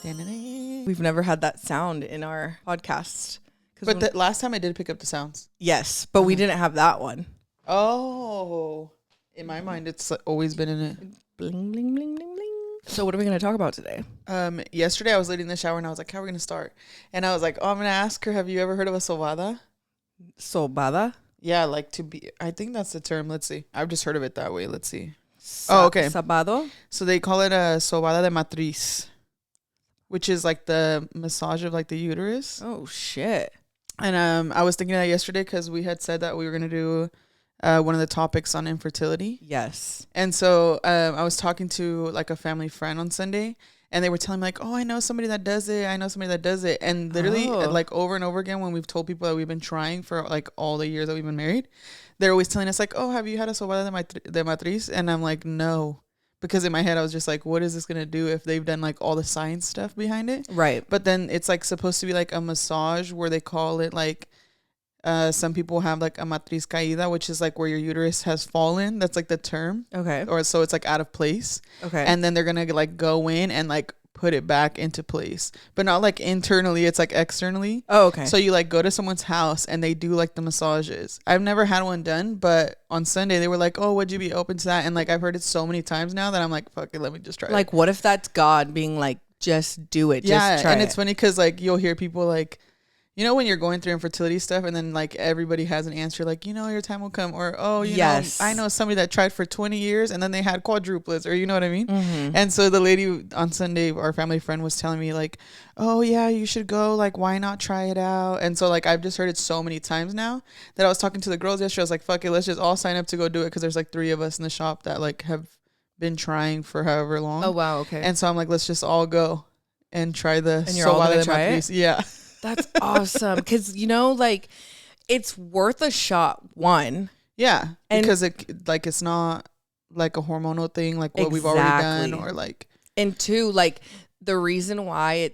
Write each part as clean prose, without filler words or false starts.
We've never had that sound in our podcast. But the last time I did pick up the sounds. Yes, but we didn't have that one. Oh. In my mind, it's always been in it. Bling, bling, bling, bling, bling. So what are we going to talk about today? Yesterday, I was leading the shower, and I was like, how are we going to start? And I was like, I'm going to ask her, have you ever heard of a sobada? Sobada? Yeah, like to be, I think that's the term. Let's see. I've just heard of it that way. Let's see. Okay. Sabado? So they call it a sobada de matriz, which is like the massage of like the uterus. Oh, shit. And I was thinking that yesterday because we had said that we were going to do one of the topics on infertility. Yes. And so I was talking to like a family friend on Sunday, and they were telling me like, oh, I know somebody that does it. I know somebody that does it. And literally like over and over again, when we've told people that we've been trying for like all the years that we've been married, they're always telling us like, oh, have you had a sobada de matriz? And I'm like, no. Because in my head, I was just like, what is this going to do if they've done like all the science stuff behind it? Right. But then it's like supposed to be like a massage where they call it like, some people have like a matriz caída, which is like where your uterus has fallen. That's like the term. Okay. Or so it's like out of place. Okay. And then they're going to like go in and like put it back into place, but not like internally. It's like externally. Oh, okay. So you like go to someone's house and they do like the massages. I've never had one done, but on Sunday they were like, oh, would you be open to that? And like, I've heard it so many times now that I'm like, fuck it, let me just try it. Like, what if that's God being like, just do it. Yeah. Just try and it. It's funny because like you'll hear people like, you know, when you're going through infertility stuff and then like everybody has an answer like, you know, your time will come, or, oh, you know, I know somebody that tried for 20 years and then they had quadruplets, or you know what I mean? Mm-hmm. And so the lady on Sunday, our family friend, was telling me like, oh yeah, you should go, like, why not try it out? And so like, I've just heard it so many times now that I was talking to the girls yesterday. I was like, fuck it, let's just all sign up to go do it. Cause there's like 3 of us in the shop that like have been trying for however long. Oh, wow. Okay. And so I'm like, let's just all go and try the and you're all gonna try it? Yeah. That's awesome. Because, you know, like, it's worth a shot, one. Yeah. Because it like it's not like a hormonal thing like what we've already done, or like. And 2, like, the reason why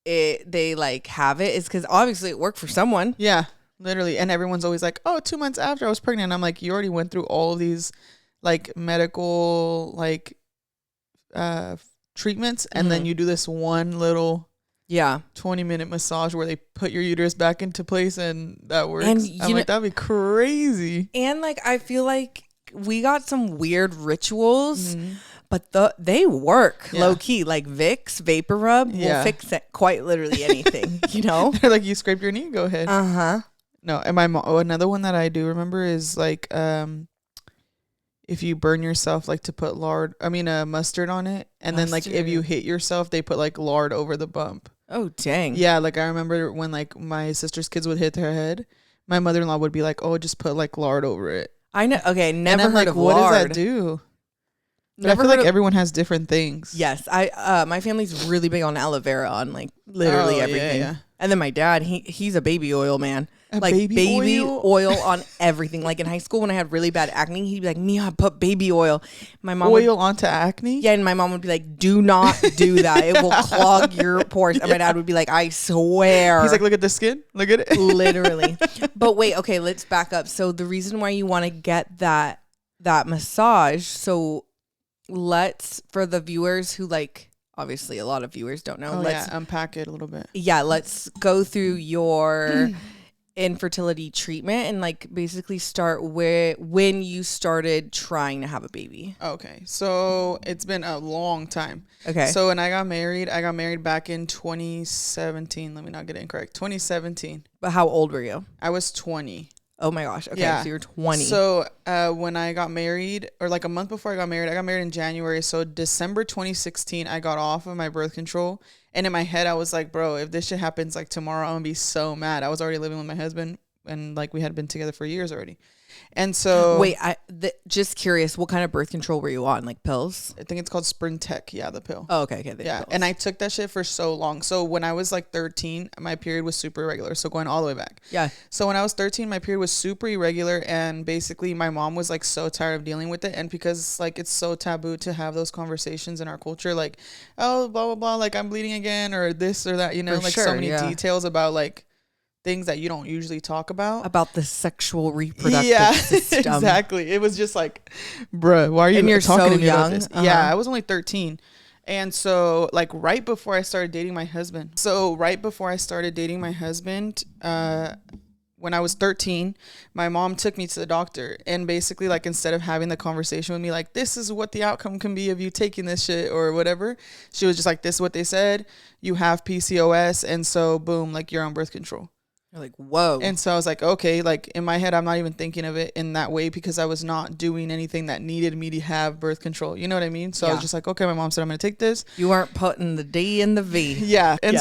they like have it is because obviously it worked for someone. Yeah, literally. And everyone's always like, oh, 2 months after I was pregnant. I'm like, you already went through all of these like medical like treatments, and then you do this one little 20-minute massage where they put your uterus back into place, and that works. And I'm like, that'd be crazy. And like, I feel like we got some weird rituals, but they work low key. Like Vicks vapor rub will fix it, quite literally anything. You know, they're like, you scraped your knee, go ahead. No, and my mom. Another one that I do remember is like, if you burn yourself, like to put mustard on it, and then like if you hit yourself, they put like lard over the bump. Oh, dang. Yeah, like I remember when like my sister's kids would hit their head, my mother-in-law would be like, oh, just put like lard over it. I know. Okay, never heard of what lard. What does that do? But I feel like everyone has different things. Yes, my family's really big on aloe vera on like literally everything. Yeah. And then my dad, he's a baby oil man. Like baby oil on everything. Like in high school when I had really bad acne, he'd be like, Mia, put baby oil. My mom onto acne? Yeah, and my mom would be like, do not do that. It will clog your pores. And my dad would be like, I swear. He's like, look at the skin. Look at it. Literally. But wait, okay, let's back up. So the reason why you want to get that massage, so let's, for the viewers who like, obviously a lot of viewers don't know. Let's unpack it a little bit. Yeah, let's go through your infertility treatment and like basically start when you started trying to have a baby. Okay, so it's been a long time. Okay, so when I got married back in 2017. Let me not get it incorrect. 2017. But how old were you? I was 20. Oh my gosh. Okay, so you're 20. So when I got married, or like a month before I got married in January. So December 2016, I got off of my birth control. And in my head, I was like, bro, if this shit happens like tomorrow, I'm gonna be so mad. I was already living with my husband, and like we had been together for years already. And so wait, just curious, what kind of birth control were you on? Like pills? I think it's called Sprint Tech. Yeah, the pill. Oh, okay. Yeah, and I took that shit for so long. So when I was like 13, my period was super irregular. So going all the way back. Yeah. So when I was 13, my period was super irregular, and basically my mom was like so tired of dealing with it, and because like it's so taboo to have those conversations in our culture, like, oh, blah blah blah, like I'm bleeding again, or this or that, you know, so many details about like things that you don't usually talk about the sexual reproductive system. Exactly. It was just like, bruh, why are you and you're talking so to me young? about this? Yeah, I was only 13. And so, like, right before I started dating my husband, when I was 13, my mom took me to the doctor, and basically, like, instead of having the conversation with me, like, this is what the outcome can be of you taking this shit or whatever, she was just like, this is what they said. You have PCOS. And so, boom, like, you're on birth control. You're like, whoa. And so I was like, okay, like, in my head, I'm not even thinking of it in that way because I was not doing anything that needed me to have birth control. You know what I mean? So I was just like, okay, my mom said I'm going to take this. You weren't putting the D in the V. Yeah. And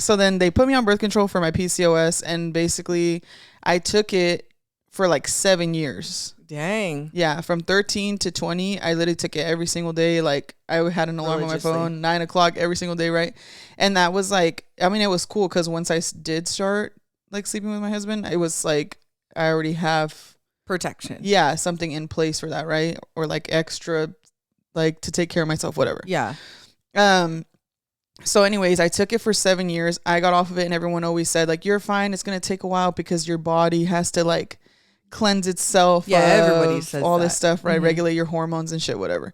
so then they put me on birth control for my PCOS, and basically I took it for like 7 years. Dang. Yeah. From 13 to 20, I literally took it every single day. Like, I had an alarm on my phone, 9 o'clock every single day. Right. And that was like, I mean, it was cool because once I did start like sleeping with my husband, it was like, I already have protection. Yeah. Something in place for that. Right. Or like extra, like to take care of myself, whatever. Yeah. So anyways, I took it for 7 years. I got off of it, and everyone always said, like, you're fine. It's going to take a while because your body has to like cleanse itself. Yeah, everybody says all that. This stuff, right? Mm-hmm. Regulate your hormones and shit, whatever.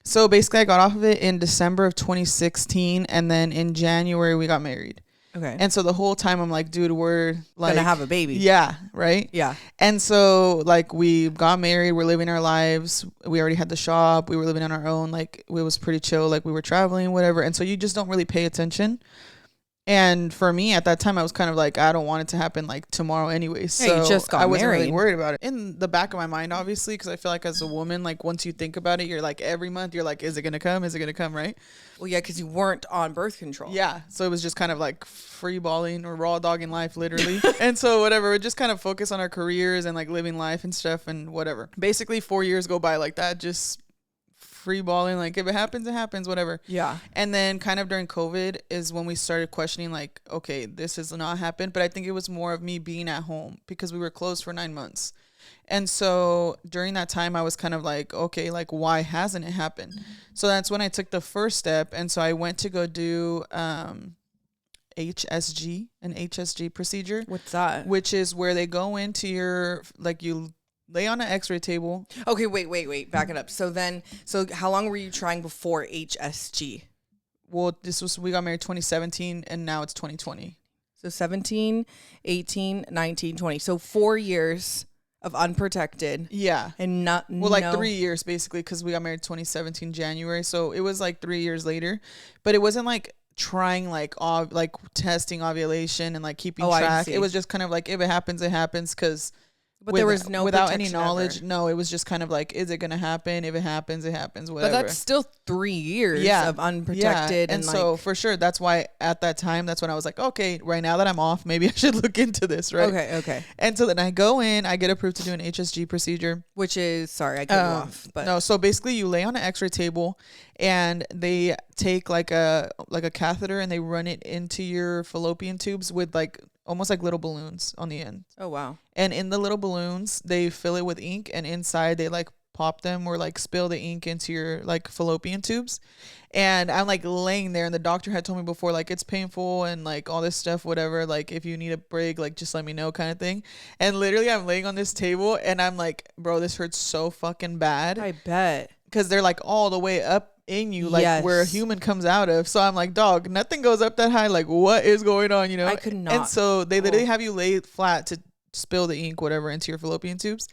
So basically, I got off of it in December of 2016, and then in January we got married. Okay. And so the whole time I'm like, dude, we're like gonna have a baby. Yeah, right? Yeah. And so like we got married, we're living our lives. We already had the shop. We were living on our own. Like, it was pretty chill. Like, we were traveling, whatever. And so you just don't really pay attention. And for me at that time, I was kind of like, I don't want it to happen like tomorrow anyway. So you just got I wasn't married. really worried about it. In the back of my mind, obviously, because I feel like as a woman, like once you think about it, you're like every month, you're like, is it going to come? Is it going to come? Right? Well, yeah, because you weren't on birth control. Yeah. So it was just kind of like free balling or raw dogging life, literally. And so whatever, we just kind of focus on our careers and like living life and stuff and whatever. Basically 4 years go by like that, just free balling, like if it happens, it happens, whatever. Yeah. And then kind of during COVID is when we started questioning like, okay, this has not happened. But I think it was more of me being at home because we were closed for 9 months. And so during that time I was kind of like, okay, like why hasn't it happened? So that's when I took the first step. And so I went to go do an HSG procedure. What's that? Which is where they go into your, like, you lay on an x-ray table. Okay, wait. Back it up. So how long were you trying before HSG? Well, we got married 2017 and now it's 2020. So 17, 18, 19, 20. So 4 years of unprotected. Yeah. And like 3 years basically, because we got married 2017 January. So it was like 3 years later, but it wasn't like trying like testing ovulation and like keeping track. It was just kind of like, if it happens, it happens. But there was no without any knowledge. Ever. No, it was just kind of like, is it going to happen? If it happens, it happens. Whatever. But that's still 3 years of unprotected. Yeah. And so for sure, that's why at that time, that's when I was like, okay, right now that I'm off, maybe I should look into this, right? Okay. And so then I go in, I get approved to do an HSG procedure. Which is, sorry, I cut you off. But no, so basically you lay on an x-ray table and they take like a catheter and they run it into your fallopian tubes with like almost like little balloons on the end. Oh, wow. And in the little balloons, they fill it with ink, and inside they like pop them or like spill the ink into your like fallopian tubes. And I'm like laying there, and the doctor had told me before, like, it's painful and like all this stuff, whatever. Like, if you need a break, like just let me know, kind of thing. And literally I'm laying on this table and I'm like, bro, this hurts so fucking bad. I bet. Because they're like all the way up in you, like where a human comes out of. So I'm like, dog, nothing goes up that high. Like, what is going on? You know? I could not. And so they literally have you lay flat to spill the ink, whatever, into your fallopian tubes.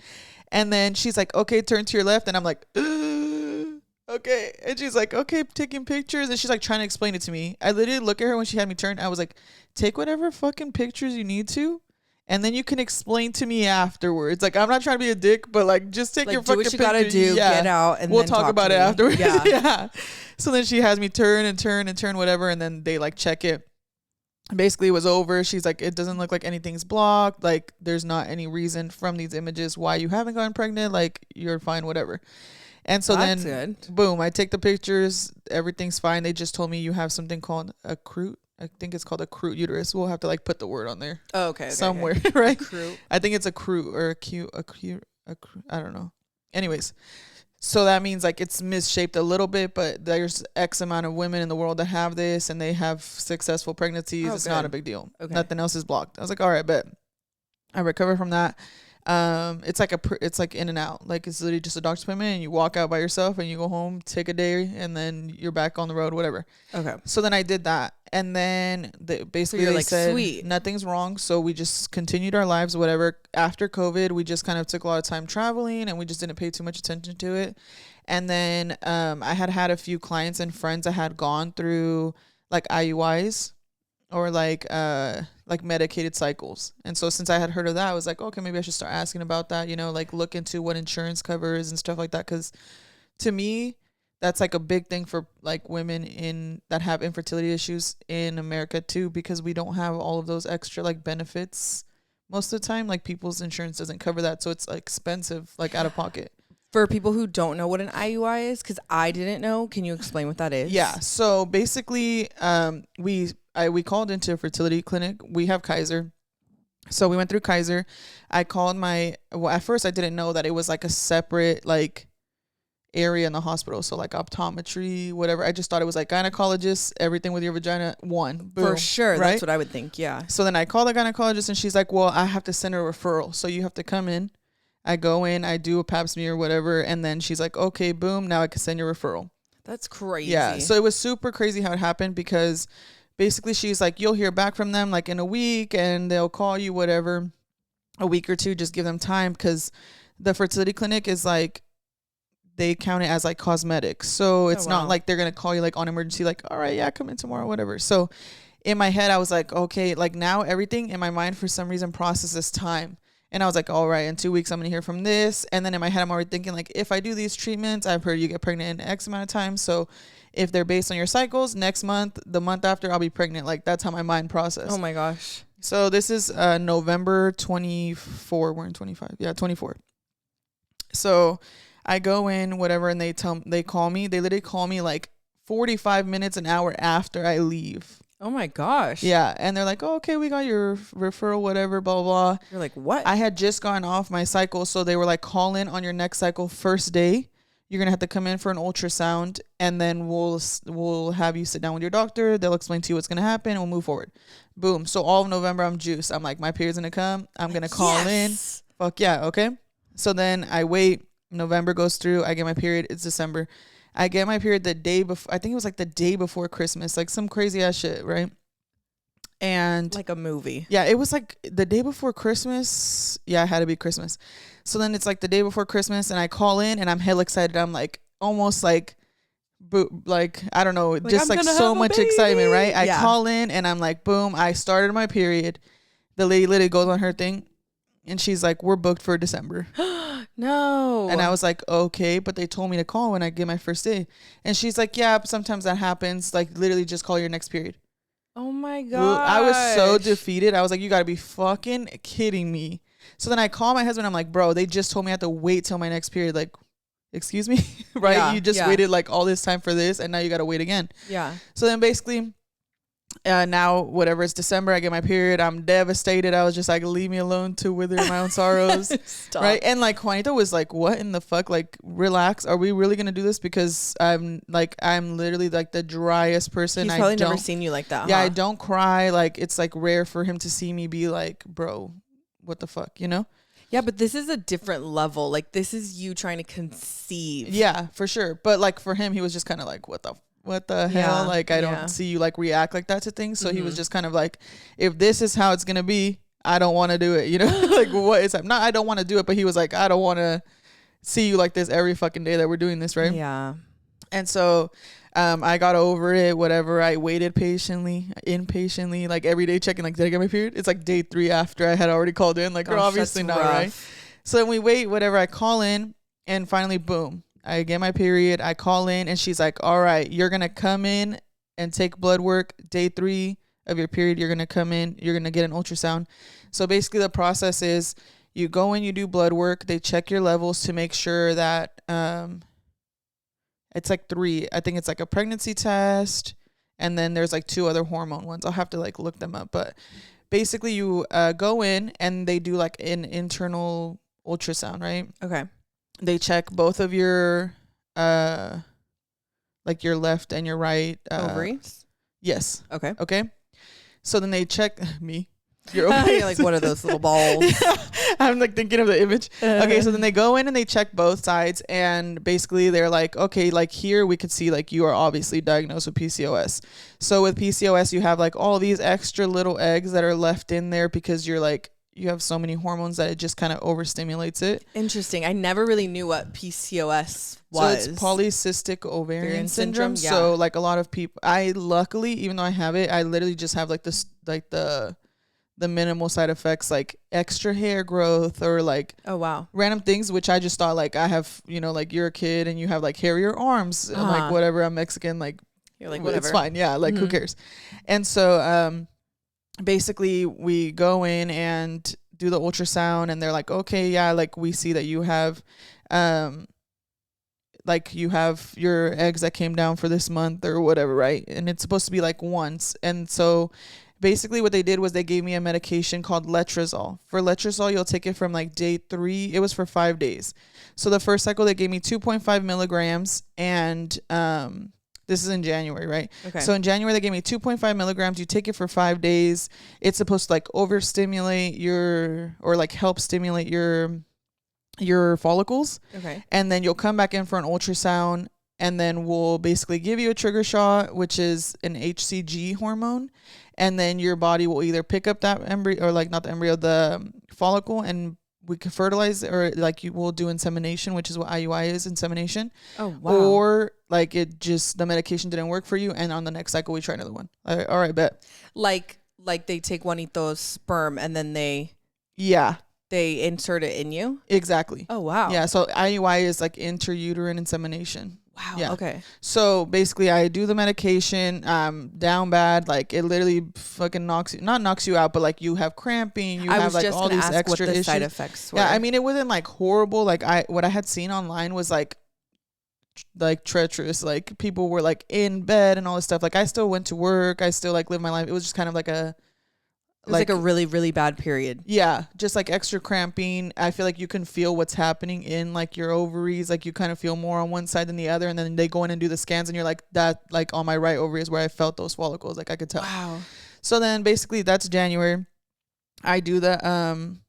And then she's like, okay, turn to your left. And I'm like, okay. And she's like, okay, taking pictures. And she's like trying to explain it to me. I literally look at her when she had me turn. I was like, take whatever fucking pictures you need to, and then you can explain to me afterwards. Like, I'm not trying to be a dick, but like, just take your fucking picture. Do what you gotta do, get out, and we'll then talk about it afterwards. Yeah. Yeah. So then she has me turn, whatever, and then they like check it. Basically, it was over. She's like, it doesn't look like anything's blocked. Like, there's not any reason from these images why you haven't gotten pregnant. Like, you're fine, whatever. And so That's then, good. Boom, I take the pictures. Everything's fine. They just told me you have something called a crute. I think it's called a crute uterus. We'll have to like put the word on there. Oh, okay. Somewhere, okay. Right? Crute. I think it's a crute or a cute. I don't know. Anyways, so that means like it's misshaped a little bit, but there's X amount of women in the world that have this and they have successful pregnancies. It's not a big deal. Okay. Nothing else is blocked. I was like, all right, bet. I recovered from that. It's like in and out. Like it's literally just a doctor's appointment and you walk out by yourself and you go home, take a day, and then you're back on the road, whatever. Okay. So then I did that. And then basically they said sweet, nothing's wrong. So we just continued our lives, whatever. After COVID, we just kind of took a lot of time traveling and we just didn't pay too much attention to it. And then I had a few clients and friends that had gone through like IUIs or like medicated cycles. And so since I had heard of that, I was like, okay, maybe I should start asking about that, you know, like look into what insurance covers and stuff like that. Because to me, that's like a big thing for like women that have infertility issues in America too, because we don't have all of those extra like benefits most of the time. Like people's insurance doesn't cover that. So it's like expensive, like out of pocket. For people who don't know what an IUI is, because I didn't know, can you explain what that is? Yeah. So basically, we called into a fertility clinic. We have Kaiser. So we went through Kaiser. I called at first I didn't know that it was like a separate like area in the hospital. So like optometry, whatever. I just thought it was like gynecologist, everything with your vagina, one. Boom, for sure. Right? That's what I would think. Yeah. So then I called the gynecologist and she's like, well, I have to send a referral. So you have to come in. I go in, I do a pap smear or whatever. And then she's like, okay, boom. Now I can send your referral. That's crazy. Yeah. So it was super crazy how it happened because basically she's like, you'll hear back from them like in a week and they'll call you, whatever, a week or two, just give them time. Because the fertility clinic is like, they count it as like cosmetics. So it's not like they're going to call you like on emergency, like, all right, yeah, come in tomorrow, whatever. So in my head, I was like, okay, like now everything in my mind for some reason processes time. And I was like, all right, in 2 weeks, I'm going to hear from this. And then in my head, I'm already thinking like, if I do these treatments, I've heard you get pregnant in X amount of time. So if they're based on your cycles, next month, the month after, I'll be pregnant. Like that's how my mind processed. Oh my gosh. So this is November 24. We're in 25. Yeah, 24. So I go in, whatever, and they call me. They literally call me like 45 minutes, an hour after I leave. Oh my gosh. Yeah. And they're like, oh, okay, we got your referral, whatever, blah, blah, blah. You're like, what? I had just gone off my cycle. So they were like, call in on your next cycle first day. You're going to have to come in for an ultrasound and then we'll have you sit down with your doctor. They'll explain to you what's going to happen and we'll move forward. Boom. So all of November, I'm juiced. I'm like, my period's going to come. I'm going to call in. Fuck yeah. Okay. So then I wait. November goes through. I get my period. It's December. I get my period the day before. I think it was like the day before Christmas, like some crazy ass shit, right? And like a movie. Yeah, it was like the day before Christmas. Yeah, it had to be Christmas. So then it's like the day before Christmas, and I call in, and I'm hell excited. I'm like almost like, I don't know, just like so much excitement, right? I call in, and I'm like, boom, I started my period. The lady literally goes on her thing, and she's like, we're booked for December. No. And I was like, okay, but they told me to call when I get my first day. And she's like, yeah, sometimes that happens. Like literally just call your next period. Oh my God. I was so defeated. I was like, you gotta be fucking kidding me. So then I call my husband. I'm like, bro, they just told me I have to wait till my next period. Like, excuse me? Right? Yeah, you just waited like all this time for this and now you gotta wait again. Yeah. So then basically now whatever, it's December, I get my period, I'm devastated. I was just like, leave me alone to wither my own sorrows. Right? And like Juanito was like, what in the fuck, like relax, are we really gonna do this? Because I'm literally like the driest person. He's probably never seen you like that. Yeah, I don't cry. Like it's like rare for him to see me be like, bro, what the fuck, you know? Yeah, but this is a different level. Like this is you trying to conceive. Yeah, for sure. But like for him, he was just kind of like, what the hell? Like, I don't see you like react like that to things. So he was just kind of like, if this is how it's going to be, I don't want to do it. You know, like what is that? Not, I don't want to do it, but he was like, I don't want to see you like this every fucking day that we're doing this. Right. Yeah. And so, I got over it, whatever. I waited impatiently, like every day checking, like, did I get my period? It's like day 3 after I had already called in. Like, obviously not, right? So then we wait, whatever. I call in and finally, boom. I get my period. I call in and she's like, all right, you're going to come in and take blood work. Day 3 of your period, you're going to come in. You're going to get an ultrasound. So basically the process is you go in, you do blood work. They check your levels to make sure that it's like 3. I think it's like a pregnancy test. And then there's like 2 other hormone ones. I'll have to like look them up. But basically you go in and they do like an internal ultrasound, right? Okay. They check both of your, like your left and your right ovaries. Yes. Okay. Okay. So then they check me. Your ovaries. You're like, what are those little balls? I'm like thinking of the image. Okay, so then they go in and they check both sides, and basically they're like, okay, like here we could see like you are obviously diagnosed with PCOS. So with PCOS, you have like all these extra little eggs that are left in there because you're like, you have so many hormones that it just kind of overstimulates it. Interesting. I never really knew what PCOS was. So it's polycystic ovarian syndrome. Yeah. So like a lot of people, I luckily, even though I have it, I literally just have like this, like the minimal side effects, like extra hair growth or like, oh wow, random things, which I just thought like I have, you know, like you're a kid and you have like hairier arms and like whatever, I'm Mexican, like you're like whatever, it's fine. Yeah. Like who cares? And so, basically we go in and do the ultrasound and they're like, okay, yeah, like we see that you have like you have your eggs that came down for this month or whatever, right? And it's supposed to be like once. And so basically what they did was they gave me a medication called letrozole. For letrozole, you'll take it from like day 3. It was for 5 days. So the first cycle they gave me 2.5 milligrams, and this is in January, right? Okay. So in January, they gave me 2.5 milligrams. You take it for 5 days. It's supposed to like overstimulate or like help stimulate your follicles. Okay. And then you'll come back in for an ultrasound, and then we'll basically give you a trigger shot, which is an HCG hormone. And then your body will either pick up that embryo, or like not the embryo, the follicle, and we can fertilize, or like you will do insemination, which is what IUI is, insemination. Oh, wow. Or like it just, the medication didn't work for you, and on the next cycle we try another one. All right, bet. Like they take Juanito's sperm and then they insert it in you? Exactly. Oh, wow. Yeah, so IUI is like intrauterine insemination. Wow. Yeah. Okay. So basically I do the medication, down bad, like it literally fucking not knocks you out, but like you have cramping, you have like all these extra issues. Side effects were. Yeah, I mean it wasn't like horrible. Like what I had seen online was like treacherous. Like people were like in bed and all this stuff. Like I still went to work, I still like lived my life. It was just kind of like a like a really, really bad period. Yeah, just like extra cramping. I feel like you can feel what's happening in like your ovaries. Like you kind of feel more on one side than the other, and then they go in and do the scans, and you're like, that like on my right ovary is where I felt those follicles. Like I could tell. Wow. So then basically that's January. I do the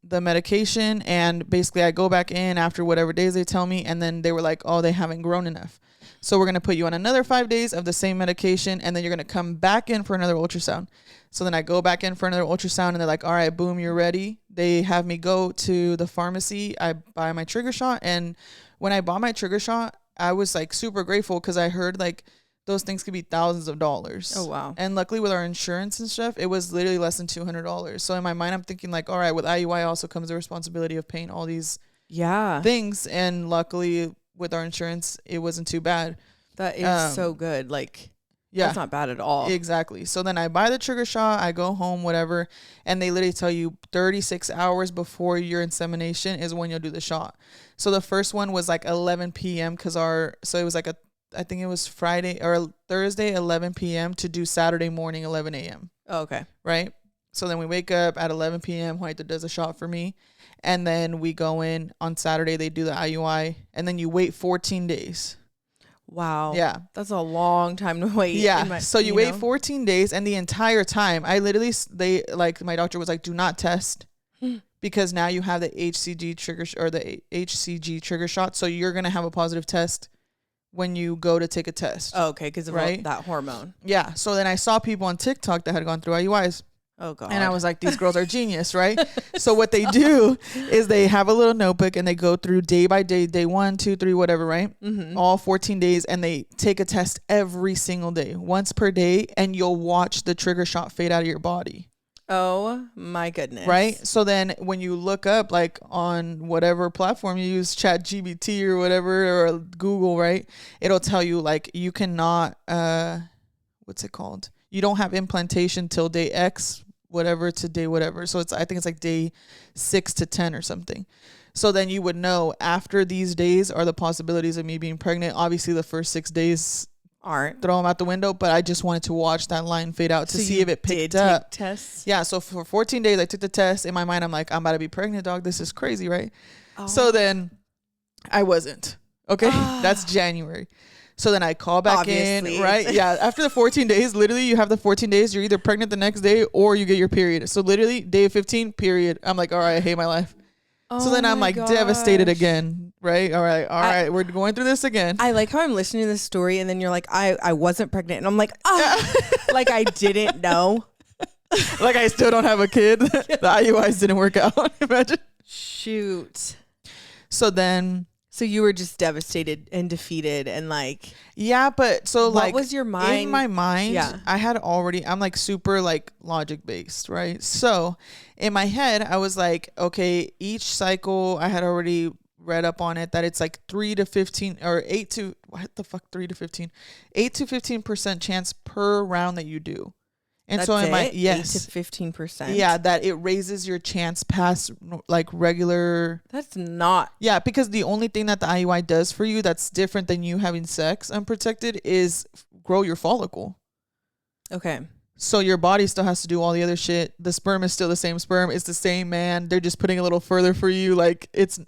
medication, and basically I go back in after whatever days they tell me, and then they were like, oh, they haven't grown enough. So we're going to put you on another 5 days of the same medication, and then you're going to come back in for another ultrasound. So then I go back in for another ultrasound, and they're like, all right, boom, you're ready. They have me go to the pharmacy. I buy my trigger shot. And when I bought my trigger shot, I was like super grateful because I heard like those things could be thousands of dollars. Oh, wow. And luckily with our insurance and stuff, it was literally less than $200. So in my mind, I'm thinking like, all right, with IUI also comes the responsibility of paying all these things. And luckily with our insurance, it wasn't too bad. That is so good. Like, that's not bad at all. Exactly. So then I buy the trigger shot, I go home, whatever, and they literally tell you 36 hours before your insemination is when you'll do the shot. So the first one was like 11 p.m. so it was like I think it was Friday or Thursday, 11 p.m. to do Saturday morning, 11 a.m. Oh, okay. Right? So then we wake up at 11 p.m. Juanita does a shot for me. And then we go in on Saturday, they do the IUI, and then you wait 14 days. Wow. Yeah. That's a long time to wait. Yeah. So you wait 14 days, and the entire time I literally, my doctor was like, do not test because now you have the HCG trigger or the HCG trigger shot. So you're going to have a positive test when you go to take a test. Oh, okay. Because of that hormone. Yeah. So then I saw people on TikTok that had gone through IUIs. Oh, God. And I was like, these girls are genius, right? So what they do is they have a little notebook and they go through day by day, day 1, 2, 3, whatever, right? Mm-hmm. All 14 days. And they take a test every single day, once per day. And you'll watch the trigger shot fade out of your body. Oh, my goodness. Right? So then when you look up, like on whatever platform you use, ChatGPT or whatever, or Google, right? It'll tell you like you cannot, what's it called? You don't have implantation till day X, whatever to day whatever. So I think it's like day 6 to 10 or something. So then you would know after these days are the possibilities of me being pregnant. Obviously the first 6 days aren't, throw them out the window, but I just wanted to watch that line fade out to see if it picked up. Take tests? Yeah. So for 14 days I took the test. In my mind, I'm like, I'm about to be pregnant, dog. This is crazy, right? Oh. So then I wasn't. Okay. That's January. So then I call back in, right? Yeah. After the 14 days, literally you have the 14 days. You're either pregnant the next day or you get your period. So literally day 15, period. I'm like, all right, I hate my life. So then I'm like devastated again, right? All right, we're going through this again. I like how I'm listening to this story and then you're like, I wasn't pregnant. And I'm like, like I didn't know. Like I still don't have a kid. The IUIs didn't work out. Imagine. Shoot. So you were just devastated and defeated and like. Yeah, but so what was your mind? In my mind, I had already, I'm like super like logic based, right? So in my head, I was like, okay, each cycle, I had already read up on it that it's like 3 to 15 or 8 to, what the fuck, 3 to 15, 8 to 15% chance per round that you do. And that's so in my, 8 to 15%. Yeah, that it raises your chance past like regular. That's not. Yeah, because the only thing that the IUI does for you that's different than you having sex unprotected is grow your follicle. Okay. So your body still has to do all the other shit. The sperm is still the same sperm. It's the same man. They're just putting a little further for you. Like it's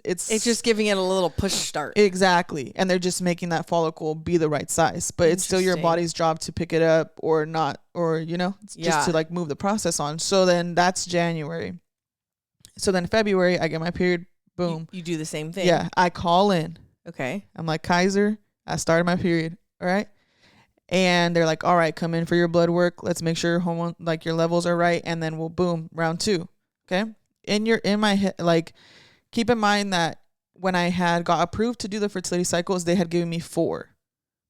just giving it a little push start. Exactly. And they're just making that follicle be the right size. But it's still your body's job to pick it up or not, or, you know, just to like move the process on. So then that's January. So then February, I get my period. Boom. You do the same thing. Yeah. I call in. Okay. I'm like, Kaiser, I started my period. All right. And they're like, all right, come in for your blood work. Let's make sure hormone, like your levels are right. And then we'll boom, round 2. Okay. In my head, like keep in mind that when I had got approved to do the fertility cycles, they had given me 4.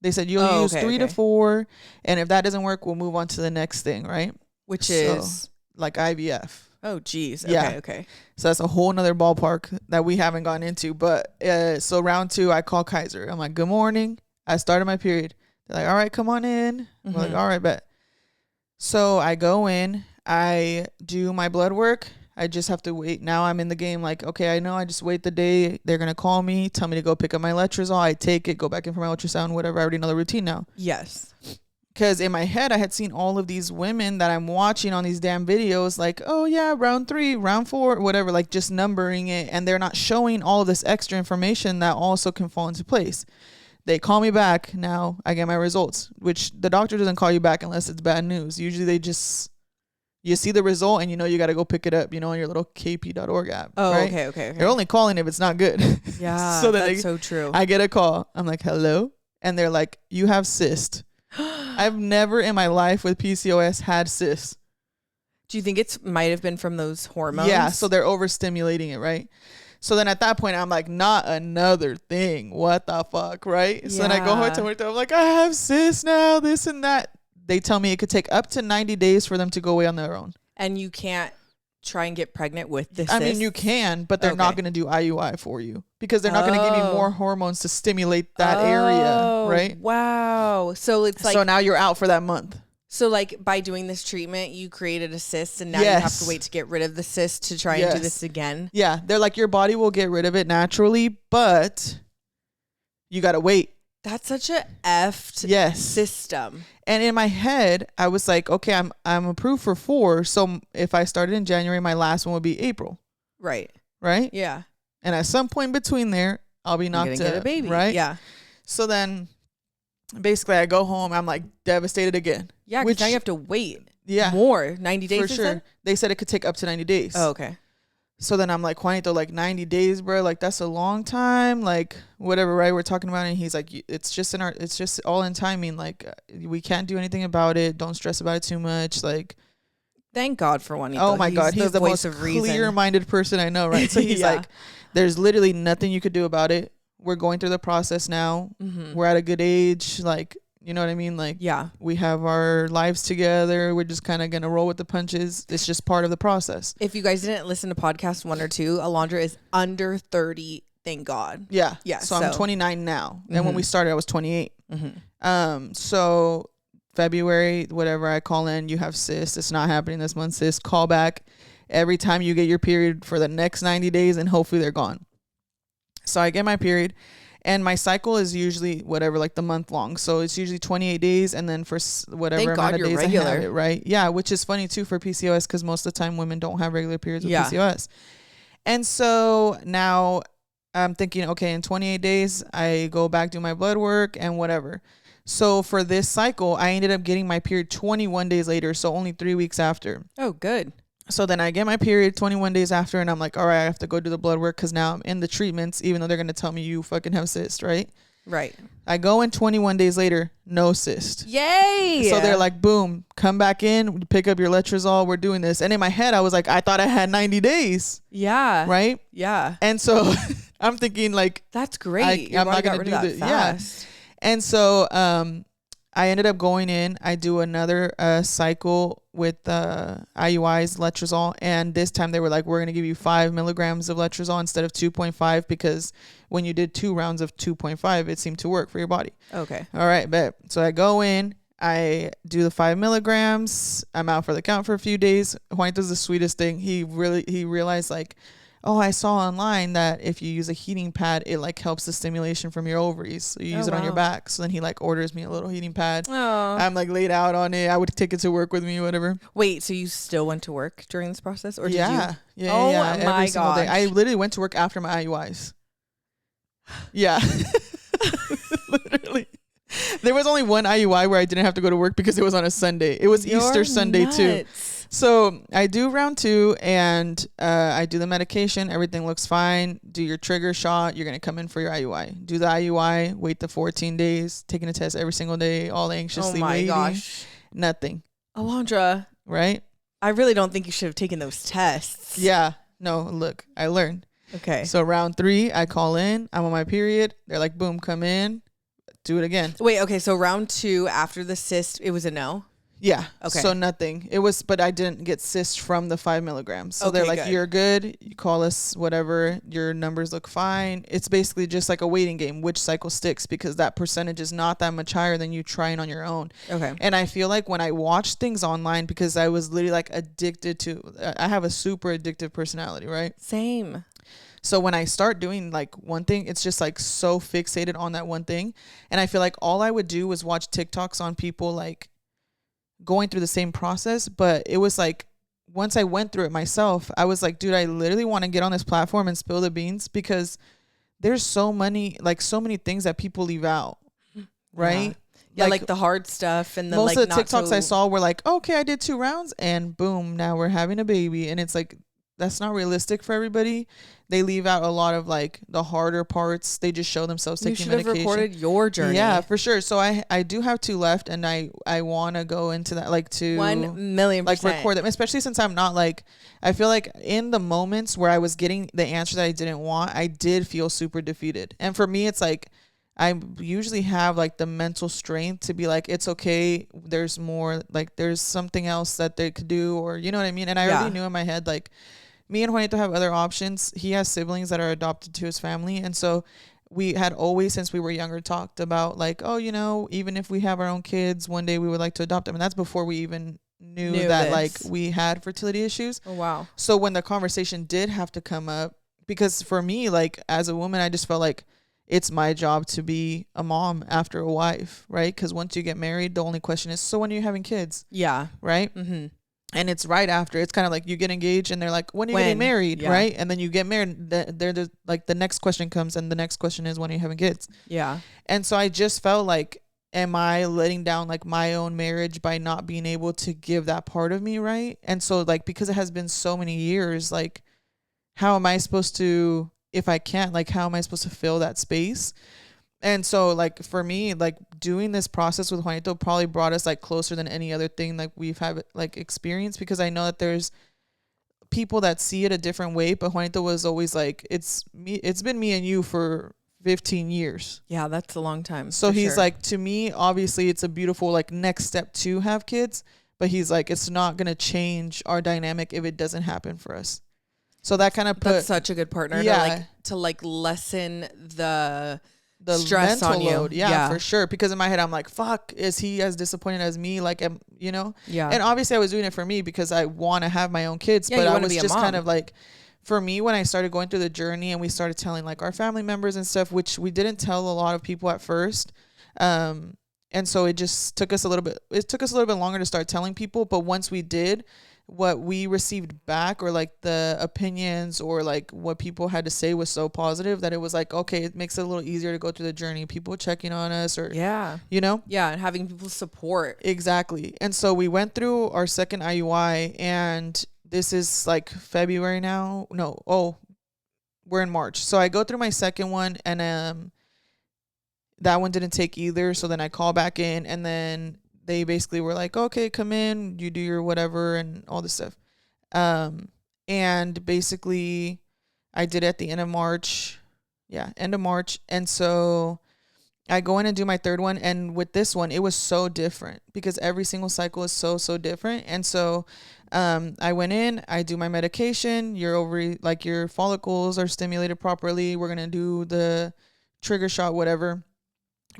They said, you'll use 3 to 4. And if that doesn't work, we'll move on to the next thing. Right. Which is like IVF. Oh, geez. Yeah. Okay. So that's a whole nother ballpark that we haven't gone into. But so round 2, I call Kaiser. I'm like, good morning. I started my period. They're like, all right, come on in. I'm like, all right, bet. So I go in, I do my blood work. I just have to wait. Now I'm in the game. Like, okay, I know I just wait the day. They're going to call me, tell me to go pick up my letrozole. I take it, go back in for my ultrasound, whatever. I already know the routine now. Yes. Because in my head, I had seen all of these women that I'm watching on these damn videos. Like, oh yeah, round 3, round 4, whatever. Like just numbering it. And they're not showing all of this extra information that also can fall into place. They call me back. Now I get my results, which the doctor doesn't call you back unless it's bad news. Usually they just, you see the result and you know you got to go pick it up, you know, on your little kp.org app. Oh, right? Okay. They're only calling if it's not good. Yeah, so that's so true. I get a call. I'm like, hello? And they're like, you have cyst. I've never in my life with PCOS had cysts. Do you think it might have been from those hormones? Yeah, so they're overstimulating it, right? So then at that point, I'm like, not another thing. What the fuck, right? Yeah. So then I go home to work. I'm like, I have cysts now, this and that. They tell me it could take up to 90 days for them to go away on their own. And you can't try and get pregnant with this. I mean, you can, but they're not going to do IUI for you because they're not going to give you more hormones to stimulate that area, right? Wow. So it's like, so now you're out for that month. So like by doing this treatment, you created a cyst and now you have to wait to get rid of the cyst to try and do this again. Yeah. They're like, your body will get rid of it naturally, but you got to wait. That's such a effed system. And in my head, I was like, okay, I'm approved for 4. So if I started in January, my last one would be April. Right. Right? Yeah. And at some point between there, I'll be knocked get a baby. Right? Yeah. So then basically I go home. I'm like devastated again. Yeah, because now you have to wait. Yeah. More. 90 days. For sure. They said it could take up to 90 days. Oh, okay. So then I'm like, Juanito, like 90 days, bro. Like that's a long time. Like whatever, right? We're talking about it. And he's like, it's just all in timing. Like we can't do anything about it. Don't stress about it too much. Like, thank God for Juanito. Oh my God. He's the most clear-minded person I know, right? So he's like, there's literally nothing you could do about it. We're going through the process now. Mm-hmm. We're at a good age. Like, you know what I mean? Like, we have our lives together. We're just kind of going to roll with the punches. It's just part of the process. If you guys didn't listen to podcast 1 or 2, Alondra is under 30. Thank God. Yeah. Yeah. So I'm 29 now. Mm-hmm. And when we started, I was 28. Mm-hmm. So February, whatever, I call in, you have cysts. It's not happening this month, cysts. Call back every time you get your period for the next 90 days and hopefully they're gone. So I get my period. And my cycle is usually whatever, like the month long. So it's usually 28 days. And then for whatever amount of days I have it, right? Yeah, which is funny too for PCOS because most of the time women don't have regular periods with PCOS. And so now I'm thinking, okay, in 28 days, I go back, do my blood work and whatever. So for this cycle, I ended up getting my period 21 days later. So only 3 weeks after. Oh, good. So then I get my period 21 days after, and I'm like, all right, I have to go do the blood work because now I'm in the treatments, even though they're going to tell me you fucking have cyst, right? Right. I go in 21 days later, no cyst. Yay! So they're like, boom, come back in, pick up your letrozole, we're doing this. And in my head, I was like, I thought I had 90 days. Yeah. Right? Yeah. And so I'm thinking like, that's great. I'm not going to do this. Yeah. And so I ended up going in. I do another cycle with IUIs, letrozole. And this time they were like, we're going to give you 5 milligrams of letrozole instead of 2.5 because when you did 2 rounds of 2.5, it seemed to work for your body. Okay. All right, bet. So I go in. I do the 5 milligrams. I'm out for the count for a few days. Juanito's the sweetest thing. He realized like, oh, I saw online that if you use a heating pad, it like helps the stimulation from your ovaries. So you use it on your back. So then he like orders me a little heating pad. Oh. I'm like laid out on it. I would take it to work with me, whatever. Wait, so you still went to work during this process, or did you? Yeah. Oh Every single day. I literally went to work after my IUIs. Yeah. Literally. There was only one IUI where I didn't have to go to work because it was on a Sunday. It was Easter Sunday too. So I do round 2 and I do the medication. Everything looks fine. Do your trigger shot. You're going to come in for your IUI. Do the IUI. Wait the 14 days. Taking a test every single day. All anxiously waiting. Oh my gosh. Nothing. Alondra. Right? I really don't think you should have taken those tests. Yeah. No, look, I learned. Okay. So round 3, I call in. I'm on my period. They're like, boom, come in. Do it again. Wait, okay. So round 2 after the cyst, it was a no? Yeah. Okay. So nothing. It was, but I didn't get cyst from the 5 milligrams. So okay, they're like, you're good. You call us, whatever. Your numbers look fine. It's basically just like a waiting game, which cycle sticks, because that percentage is not that much higher than you trying on your own. Okay. And I feel like when I watch things online, because I was literally like addicted to, I have a super addictive personality, right? Same. So when I start doing like one thing, it's just like so fixated on that one thing. And I feel like all I would do was watch TikToks on people like going through the same process. But it was like, once I went through it myself, I was like, dude, I literally want to get on this platform and spill the beans, because there's so many things that people leave out. Right? Yeah, like the hard stuff. And the most of the TikToks I saw were like, okay, I did 2 rounds and boom, now we're having a baby. And it's like, that's not realistic for everybody. They leave out a lot of like the harder parts. They just show themselves taking medication. You should have recorded your journey. Yeah, for sure. So I do have 2 left, and I want to go into that, like, to 1,000,000%. like record them, especially since I'm not like, I feel like in the moments where I was getting the answer that I didn't want, I did feel super defeated. And for me, it's like, I usually have like the mental strength to be like, it's okay. There's more, like there's something else that they could do, or you know what I mean? And I already knew in my head, like, me and Juanito have other options. He has siblings that are adopted to his family. And so we had always, since we were younger, talked about like, oh, you know, even if we have our own kids, one day we would like to adopt them. And that's before we even knew that like we had fertility issues. Oh, wow. So when the conversation did have to come up, because for me, like as a woman, I just felt like it's my job to be a mom after a wife, right? Because once you get married, the only question is, so when are you having kids? Yeah. Right? Mm-hmm. And it's right after. It's kind of like you get engaged and they're like, when are you getting married? Yeah. Right? And then you get married. There's like the next question comes, and the next question is, when are you having kids? Yeah. And so I just felt like, am I letting down like my own marriage by not being able to give that part of me, right? And so like, because it has been so many years, like how am I supposed to, if I can't, like how am I supposed to fill that space? And so like for me, like doing this process with Juanito probably brought us like closer than any other thing like we've had like experienced, because I know that there's people that see it a different way, but Juanito was always like, it's been me and you for 15 years. Yeah, that's a long time. So he's like, to me, obviously it's a beautiful like next step to have kids, but he's like, it's not going to change our dynamic if it doesn't happen for us. So that kind of that's such a good partner to lessen the stress mental on you. Load. Yeah, for sure. Because in my head, I'm like, fuck, is he as disappointed as me? Like, you know? Yeah. And obviously I was doing it for me because I want to have my own kids, but I was just kind of like, for me, when I started going through the journey and we started telling like our family members and stuff, which we didn't tell a lot of people at first. And so it just took us a little bit longer to start telling people. But once we did, what we received back, or like the opinions, or like what people had to say was so positive that it was like, okay, it makes it a little easier to go through the journey. People checking on us, or you know, and having people support. Exactly. And so we went through our second IUI, and this is like February now. No, we're in March. So I go through my second one, and that one didn't take either. So then I call back in, and then they basically were like, okay, come in, you do your whatever and all this stuff. And basically I did it at the end of March. Yeah, end of March. And so I go in and do my third one. And with this one, it was so different because every single cycle is so different. And so I went in, I do my medication, your ovary, like your follicles are stimulated properly. We're going to do the trigger shot, whatever.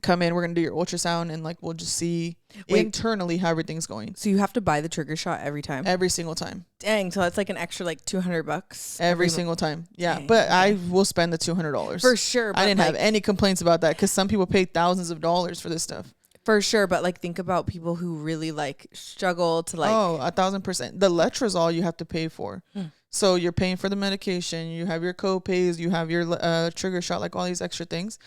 Come in, we're gonna do your ultrasound, and like we'll just see internally how everything's going. So you have to buy the trigger shot every time? Every single time. Dang, so that's like an extra like $200 every single time. Yeah. Dang. But I will spend the $200 for sure. I didn't have any complaints about that, because some people pay thousands of dollars for this stuff. For sure, but like think about people who really like struggle to like 1,000%. The letrozole you have to pay for. So you're paying for the medication, you have your co-pays, you have your trigger shot, like all these extra things.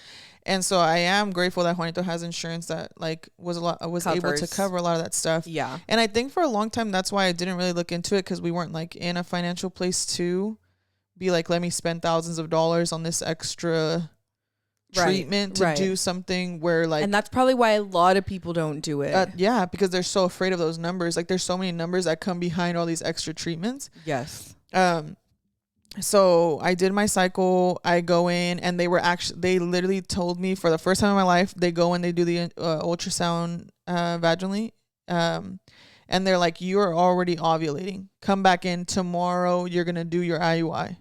And so I am grateful that Juanito has insurance that like was able to cover a lot of that stuff. Yeah. And I think for a long time, that's why I didn't really look into it, because we weren't like in a financial place to be like, let me spend thousands of dollars on this extra treatment to do something where like, and that's probably why a lot of people don't do it. Yeah, because they're so afraid of those numbers. Like there's so many numbers that come behind all these extra treatments. Yes. So I did my cycle. I go in, and they literally told me for the first time in my life, they go and they do the ultrasound vaginally, and they're like, you are already ovulating. Come back in tomorrow. You're gonna do your IUI.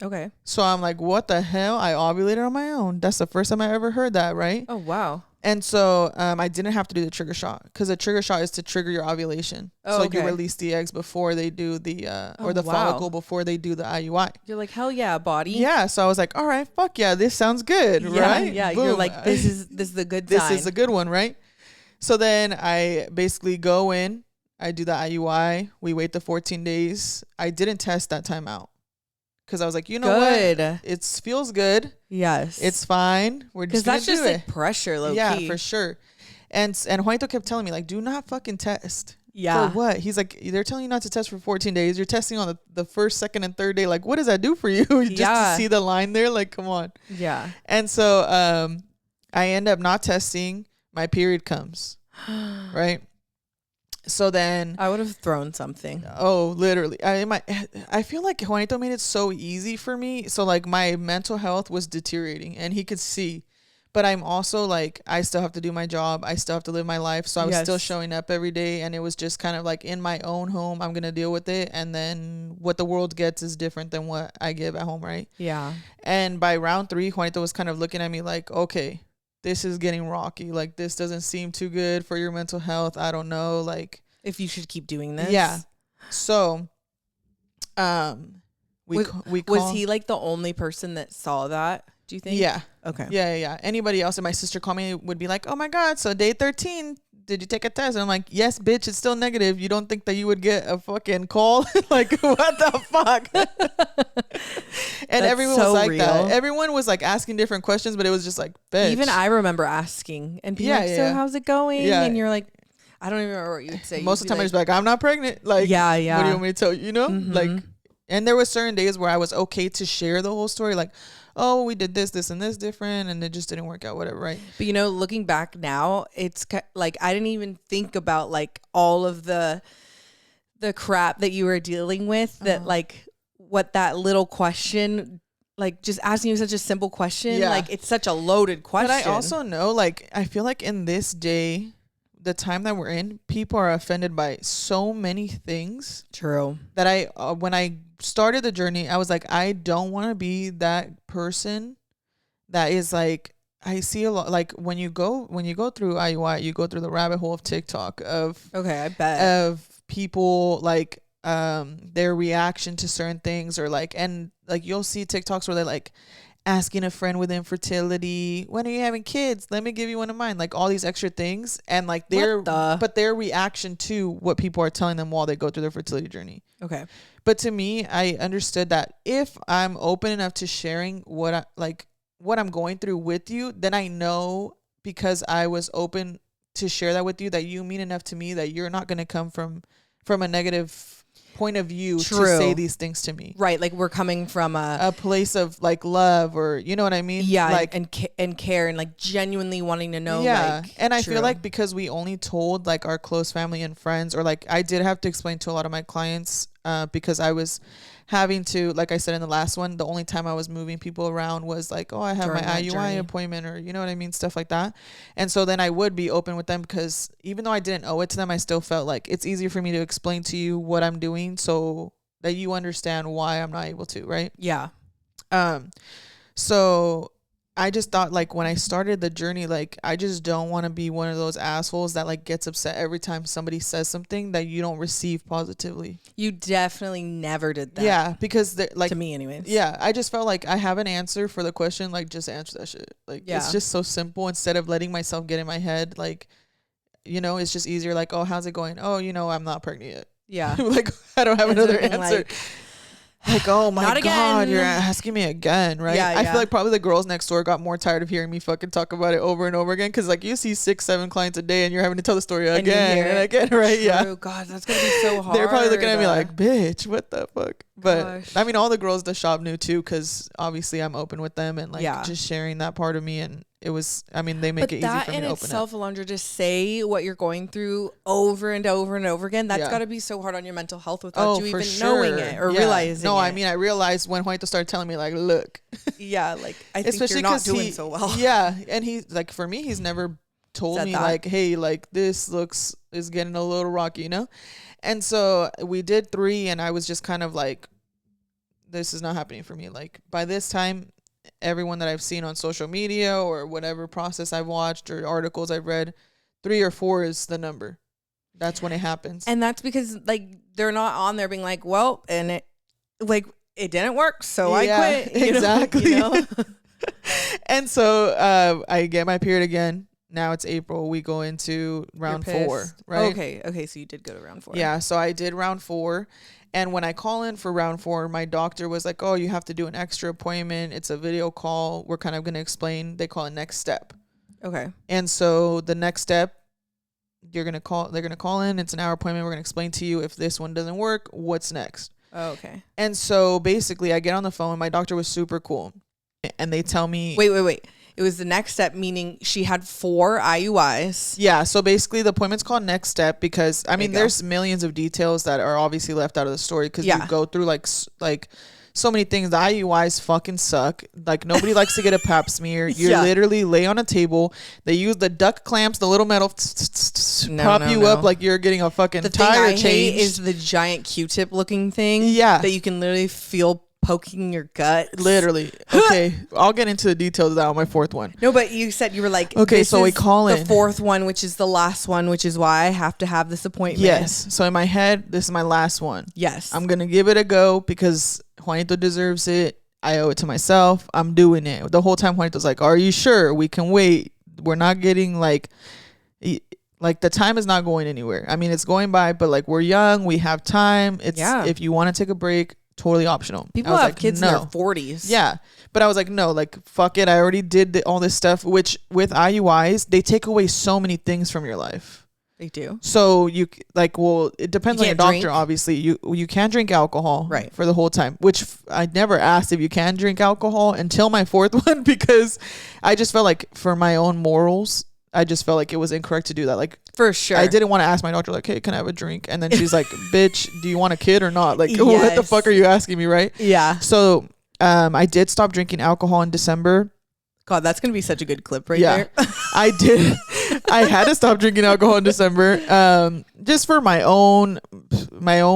Okay. So I'm like, what the hell? I ovulated on my own. That's the first time I ever heard that, right? Oh, wow. And so I didn't have to do the trigger shot, because the trigger shot is to trigger your ovulation. So you release the eggs before they do the follicle before they do the IUI. You're like, hell yeah, body. Yeah. So I was like, all right, fuck yeah, this sounds good, right? Yeah. Boom. You're like, this is a good sign. This is a good one, right? So then I basically go in, I do the IUI. We wait the 14 days. I didn't test that time out, because I was like, you know what? It feels good. Yes. It's fine. We're just gonna do it. Because that's just like pressure, low key. Yeah, for sure. And Juanito kept telling me, like, do not fucking test. Yeah. For what? He's like, they're telling you not to test for 14 days. You're testing on the first, second, and third day. Like, what does that do for you? Just to see the line there? Like, come on. Yeah. And so I end up not testing. My period comes. Right? So then I would have thrown something. Oh, literally. I feel like Juanito made it so easy for me. So like my mental health was deteriorating, and he could see. But I'm also like, I still have to do my job. I still have to live my life. So I was still showing up every day, and it was just kind of like in my own home, I'm going to deal with it. And then what the world gets is different than what I give at home, right? Yeah. And by round 3, Juanito was kind of looking at me like, okay, this is getting rocky. Like, this doesn't seem too good for your mental health. I don't know. Like, if you should keep doing this. Yeah. So, was he like the only person that saw that? Do you think? Yeah. Okay. Yeah. Anybody else, and my sister called me, would be like, oh my God, so day 13, did you take a test? And I'm like, yes, bitch, it's still negative. You don't think that you would get a fucking call? Like, what the fuck? And everyone was like real. That. Everyone was like asking different questions, but it was just like, bitch. Even I remember asking and being like, so how's it going? Yeah. And you're like, I don't even remember what you'd say. Most of the time, I was like, I'm not pregnant. Like, yeah. What do you want me to tell you? You know, like, and there were certain days where I was okay to share the whole story. Like, oh, we did this, and this different, and it just didn't work out, whatever, right? But, you know, looking back now, it's like, I didn't even think about like all of the crap that you were dealing with, that like what that little question, like just asking you such a simple question, like it's such a loaded question. But I also know, like, I feel like in this day, the time that we're in, people are offended by so many things. True. That when I started the journey, I was like, I don't want to be that person that is like, I see a lot, like when you go through IUI, you go through the rabbit hole of TikTok of, I bet, of people like, their reaction to certain things, or like, and like you'll see TikToks where they like asking a friend with infertility, when are you having kids? Let me give you one of mine. Like all these extra things. And like their reaction to what people are telling them while they go through their fertility journey. Okay. But to me, I understood that if I'm open enough to sharing what I'm going through with you, then I know, because I was open to share that with you, that you mean enough to me that you're not going to come from a negative point of view to say these things to me. Right. Like we're coming from a place of like love, or you know what I mean? Yeah. Like, and care, and like genuinely wanting to know. Yeah. Like, and I feel like because we only told like our close family and friends, or like I did have to explain to a lot of my clients, because I was having to, like I said in the last one, the only time I was moving people around was like, oh, I have my IUI appointment, or you know what I mean? Stuff like that. And so then I would be open with them, because even though I didn't owe it to them, I still felt like it's easier for me to explain to you what I'm doing so that you understand why I'm not able to, right? Yeah. So I just thought, like, when I started the journey, like, I just don't want to be one of those assholes that like gets upset every time somebody says something that you don't receive positively. You definitely never did that. Yeah, because like, to me anyways. Yeah, I just felt like I have an answer for the question, like just answer that shit. Like, it's just so simple. Instead of letting myself get in my head, like, you know, it's just easier. Like, oh, how's it going? Oh, you know, I'm not pregnant yet. Yeah. Like, I don't have another answer. Like, oh my God, you're asking me again, right? Yeah, I feel like probably the girls next door got more tired of hearing me fucking talk about it over and over again, because like you see 6-7 clients a day and you're having to tell the story again and again, right? True. Yeah. God, that's gonna be so hard. They're probably looking at me like, bitch, what the fuck? But I mean, all the girls at the shop knew too, because obviously I'm open with them and like just sharing that part of me, and it was, I mean, they make it easy for me to open up. But that in itself, Alondra, just say what you're going through over and over and over again. That's got to be so hard on your mental health without you even knowing it or realizing it. No, I mean, I realized when Juanito started telling me, like, look. Yeah, like, I think you're not doing so well. Yeah, and he, like, for me, he's never told me, like, hey, like, this is getting a little rocky, you know? And so we did 3, and I was just kind of like, this is not happening for me. Like, by this time, everyone that I've seen on social media or whatever process I've watched or articles I've read, 3 or 4 is the number. That's when it happens. And that's because like they're not on there being like, well, and it didn't work, so I quit. Exactly. You know? And so I get my period again. Now it's April. We go into round 4, right? Okay. So you did go to round 4. Yeah. So I did round 4. And when I call in for round 4, my doctor was like, oh, you have to do an extra appointment. It's a video call. We're kind of going to explain. They call it next step. Okay. And so the next step, they're going to call in. It's an hour appointment. We're going to explain to you if this one doesn't work, what's next. Oh, okay. And so basically I get on the phone. My doctor was super cool. And they tell me. Wait. It was the next step, meaning she had 4 IUIs. Yeah. So basically the appointment's called next step because, I mean, there's millions of details that are obviously left out of the story because you go through like so many things. The IUIs fucking suck. Like nobody likes to get a pap smear. You literally lay on a table. They use the duck clamps, the little metal prop you up like you're getting a fucking tire change. The thing I hate is the giant Q-tip looking thing. Yeah. That you can literally feel poking your gut. Literally. Okay. I'll get into the details of that on my 4th one. No, but you said you were like, okay, so we call in the 4th one, which is the last one, which is why I have to have this appointment. Yes. So in my head, this is my last one. Yes. I'm going to give it a go because Juanito deserves it. I owe it to myself. I'm doing it. The whole time Juanito's like, are you sure we can wait? We're not getting like the time is not going anywhere. I mean, it's going by, but like we're young. We have time. It's if you want to take a break, totally optional. People have kids in their 40s. Yeah. But I was like, no, like, fuck it. I already did all this stuff, which with IUIs, they take away so many things from your life. They do. So you like, well, it depends on your doctor, obviously. You can drink alcohol for the whole time, which I never asked if you can drink alcohol until my 4th one because I just felt like for my own morals, I just felt like it was incorrect to do that. Like, for sure. I didn't want to ask my doctor, like, hey, can I have a drink? And then she's like, bitch, do you want a kid or not? Like, what the fuck are you asking me, right? Yeah. So I did stop drinking alcohol in December. God, that's going to be such a good clip there. I did. I had to stop drinking alcohol in December just for my own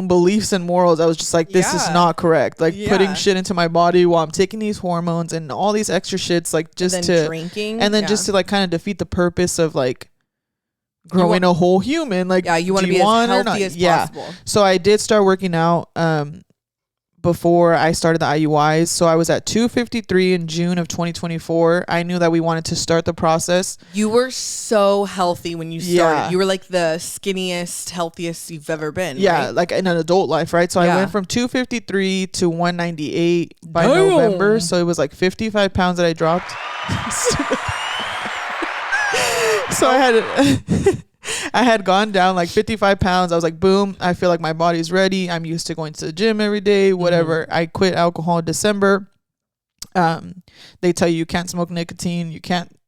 beliefs and morals. I was just like, this is not correct. Like putting shit into my body while I'm taking these hormones and all these extra shits, like just to drinking. And then just to like kind of defeat the purpose of like growing a whole human. Like, you want to be as healthy as possible. So I did start working out. before I started the IUIs. So I was at 253 in June of 2024. I knew that we wanted to start the process. You were so healthy when you started. You were like the skinniest, healthiest you've ever been. Yeah, right? like in an adult life, right? So I went from 253 to 198 by November. So it was like 55 pounds that I dropped. So I had gone down like 55 pounds. I was like, boom, I feel like my body's ready. I'm used to going to the gym every day, whatever. I quit alcohol in December. They tell you can't smoke nicotine. You can't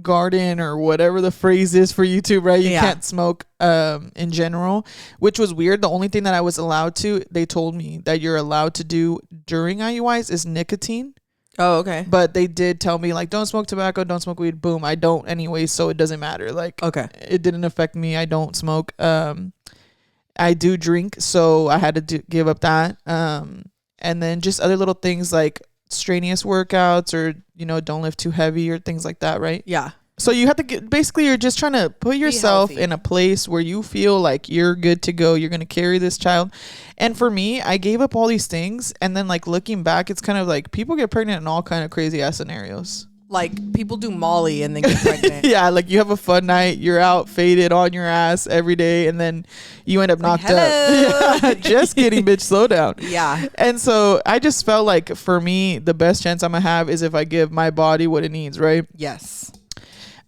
garden or whatever the phrase is for YouTube, right? You can't smoke in general, which was weird. The only thing that I was allowed to, they told me that you're allowed to do during IUIs is nicotine. Oh, okay. But they did tell me, like, don't smoke tobacco, don't smoke weed. Boom, I don't anyway, so it doesn't matter. Like, okay, it didn't affect me. I don't smoke. I do drink, so I had to give up that. And then just other little things like strenuous workouts or, you know, don't lift too heavy or things like that, right? Yeah. So you have to get, basically you're just trying to put yourself in a place where you feel like you're good to go. You're going to carry this child. And for me, I gave up all these things. And then like looking back, it's kind of like people get pregnant in all kind of crazy ass scenarios. Like people do Molly and then get pregnant. Yeah. Like you have a fun night. You're out faded on your ass every day. And then you end up knocked up. Yeah, just kidding, bitch. Slow down. Yeah. And so I just felt like for me, the best chance I'm going to have is if I give my body what it needs. Right. Yes.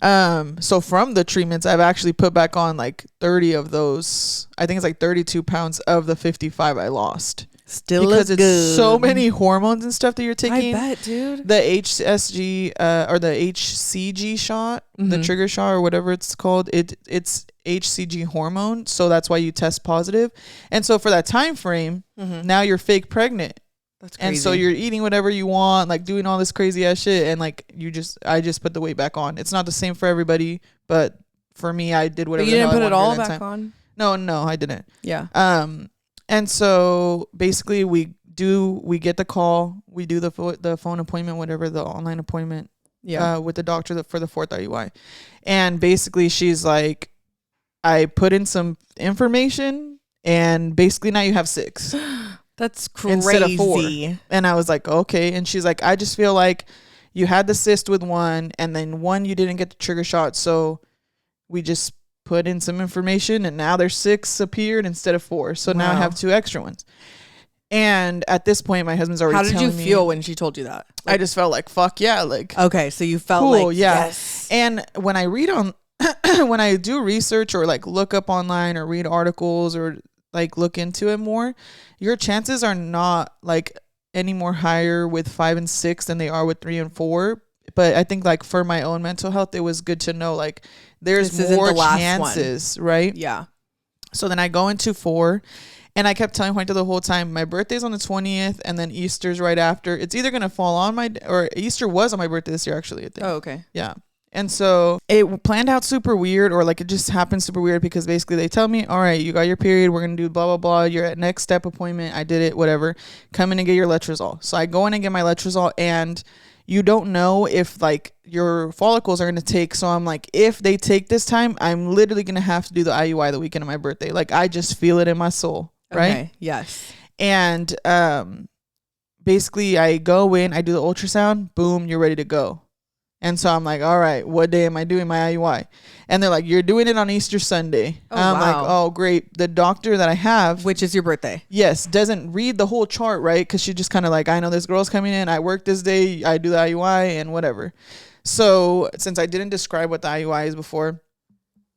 So from the treatments, I've actually put back on like 30 of those. I think it's like 32 pounds of the 55 I lost. Still because it's it's good. So many hormones and stuff that you're taking. I bet, dude. The HSG or the HCG shot, the trigger shot or whatever it's called, it's HCG hormone. So that's why you test positive. And so for that time frame, now you're fake pregnant. That's crazy. And so you're eating whatever you want, like doing all this crazy ass shit, and like I just put the weight back on. It's not the same for everybody, but for me, I did whatever. But you didn't put it all back on? No, I didn't. Yeah. And so basically we get the call, we do the phone appointment, whatever, the online appointment, with the doctor for the 4th IUI, and basically she's like, I put in some information, and basically now you have 6. That's crazy. Instead of 4. And I was like, okay. And she's like, I just feel like you had the cyst with 1 and then 1 you didn't get the trigger shot. So we just put in some information and now there's 6 appeared instead of 4. So now I have 2 extra ones. And at this point, my husband's already telling me. How did you feel when she told you that? Like, I just felt like, fuck yeah. Like, okay. So you felt cool, like, yeah. yes. And when I read on, when I do research or like look up online or read articles or like look into it more, your chances are not like any more higher with 5 and 6 than they are with 3 and 4. But I think like for my own mental health, it was good to know like there's more chances, right? Yeah. So then I go into 4, and I kept telling Juanita the whole time, my birthday's on the 20th, and then Easter's right after. It's either gonna fall on or Easter was on my birthday this year, actually, I think. Oh, okay. Yeah. And so it planned out super weird, or like it just happened super weird because basically they tell me, all right, you got your period. We're going to do blah, blah, blah. You're at next step appointment. I did it, whatever. Come in and get your letrozole. So I go in and get my letrozole, and you don't know if like your follicles are going to take. So I'm like, if they take this time, I'm literally going to have to do the IUI the weekend of my birthday. Like I just feel it in my soul. Right. Okay. Yes. And basically I go in, I do the ultrasound, boom, you're ready to go. And so I'm like, all right, what day am I doing my IUI? And they're like, you're doing it on Easter Sunday. Oh, I'm like, oh, great. The doctor that I have, which is your birthday. Yes, doesn't read the whole chart, right? Because she just kind of like, I know this girl's coming in. I work this day. I do the IUI and whatever. So since I didn't describe what the IUI is before,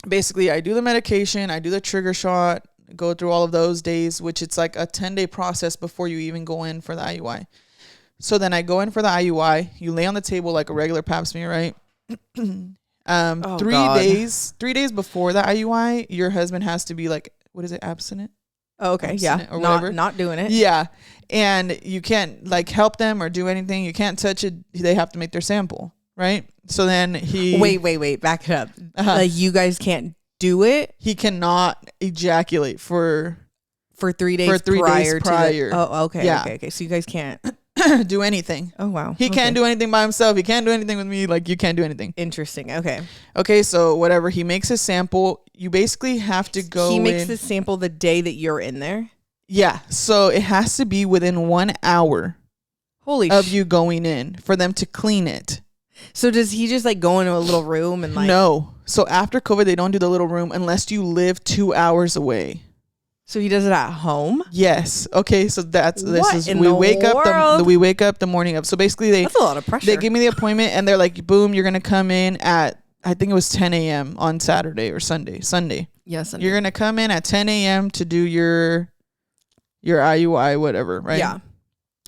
basically I do the medication. I do the trigger shot, go through all of those days, which it's like a 10-day process before you even go in for the IUI. So then I go in for the IUI. You lay on the table like a regular pap smear, right? 3 days before the IUI, your husband has to be like, what is it, abstinent? Oh, okay. Abstinent, yeah. Or whatever. Not doing it. Yeah. And you can't like help them or do anything. You can't touch it. They have to make their sample, right? So then he... Wait. Back it up. Like you guys can't do it? He cannot ejaculate for 3 days prior. Oh, okay. Yeah. Okay. So you guys can't... do anything. Oh, wow. He can't do anything by himself. He can't do anything with me. Like, you can't do anything. Interesting. Okay, so whatever. He makes his sample. You basically have to go He makes the sample the day that you're in there? Yeah. So it has to be within 1 hour of you going in for them to clean it. So does he just like go into a little room and like? No. So after COVID, they don't do the little room unless you live 2 hours away. So he does it at home? Yes. Okay. So we wake up the morning of. So basically that's a lot of pressure. They give me the appointment and they're like, boom, you're going to come in at, I think it was 10 a.m. on Saturday or Sunday. Yes. You're going to come in at 10 a.m. to do your IUI, whatever. Right. Yeah.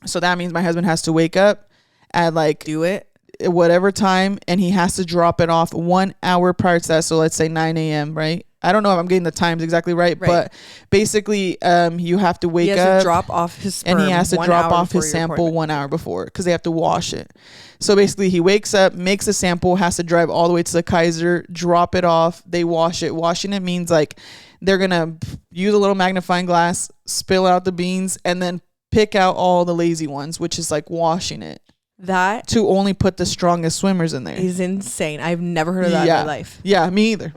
So that means my husband has to wake up at like, do it whatever time, and he has to drop it off 1 hour prior to that. So let's say 9 a.m. right? I don't know if I'm getting the times exactly right. But basically you have to wake up, drop off his sperm, and he has to drop off his sample 1 hour before because they have to wash it. So basically he wakes up, makes a sample, has to drive all the way to the Kaiser, drop it off, they wash it. Washing it means like they're gonna use a little magnifying glass, spill out the beans, and then pick out all the lazy ones, which is like washing it. That to only put the strongest swimmers in there is insane. I've never heard of that in my life. Yeah, me either.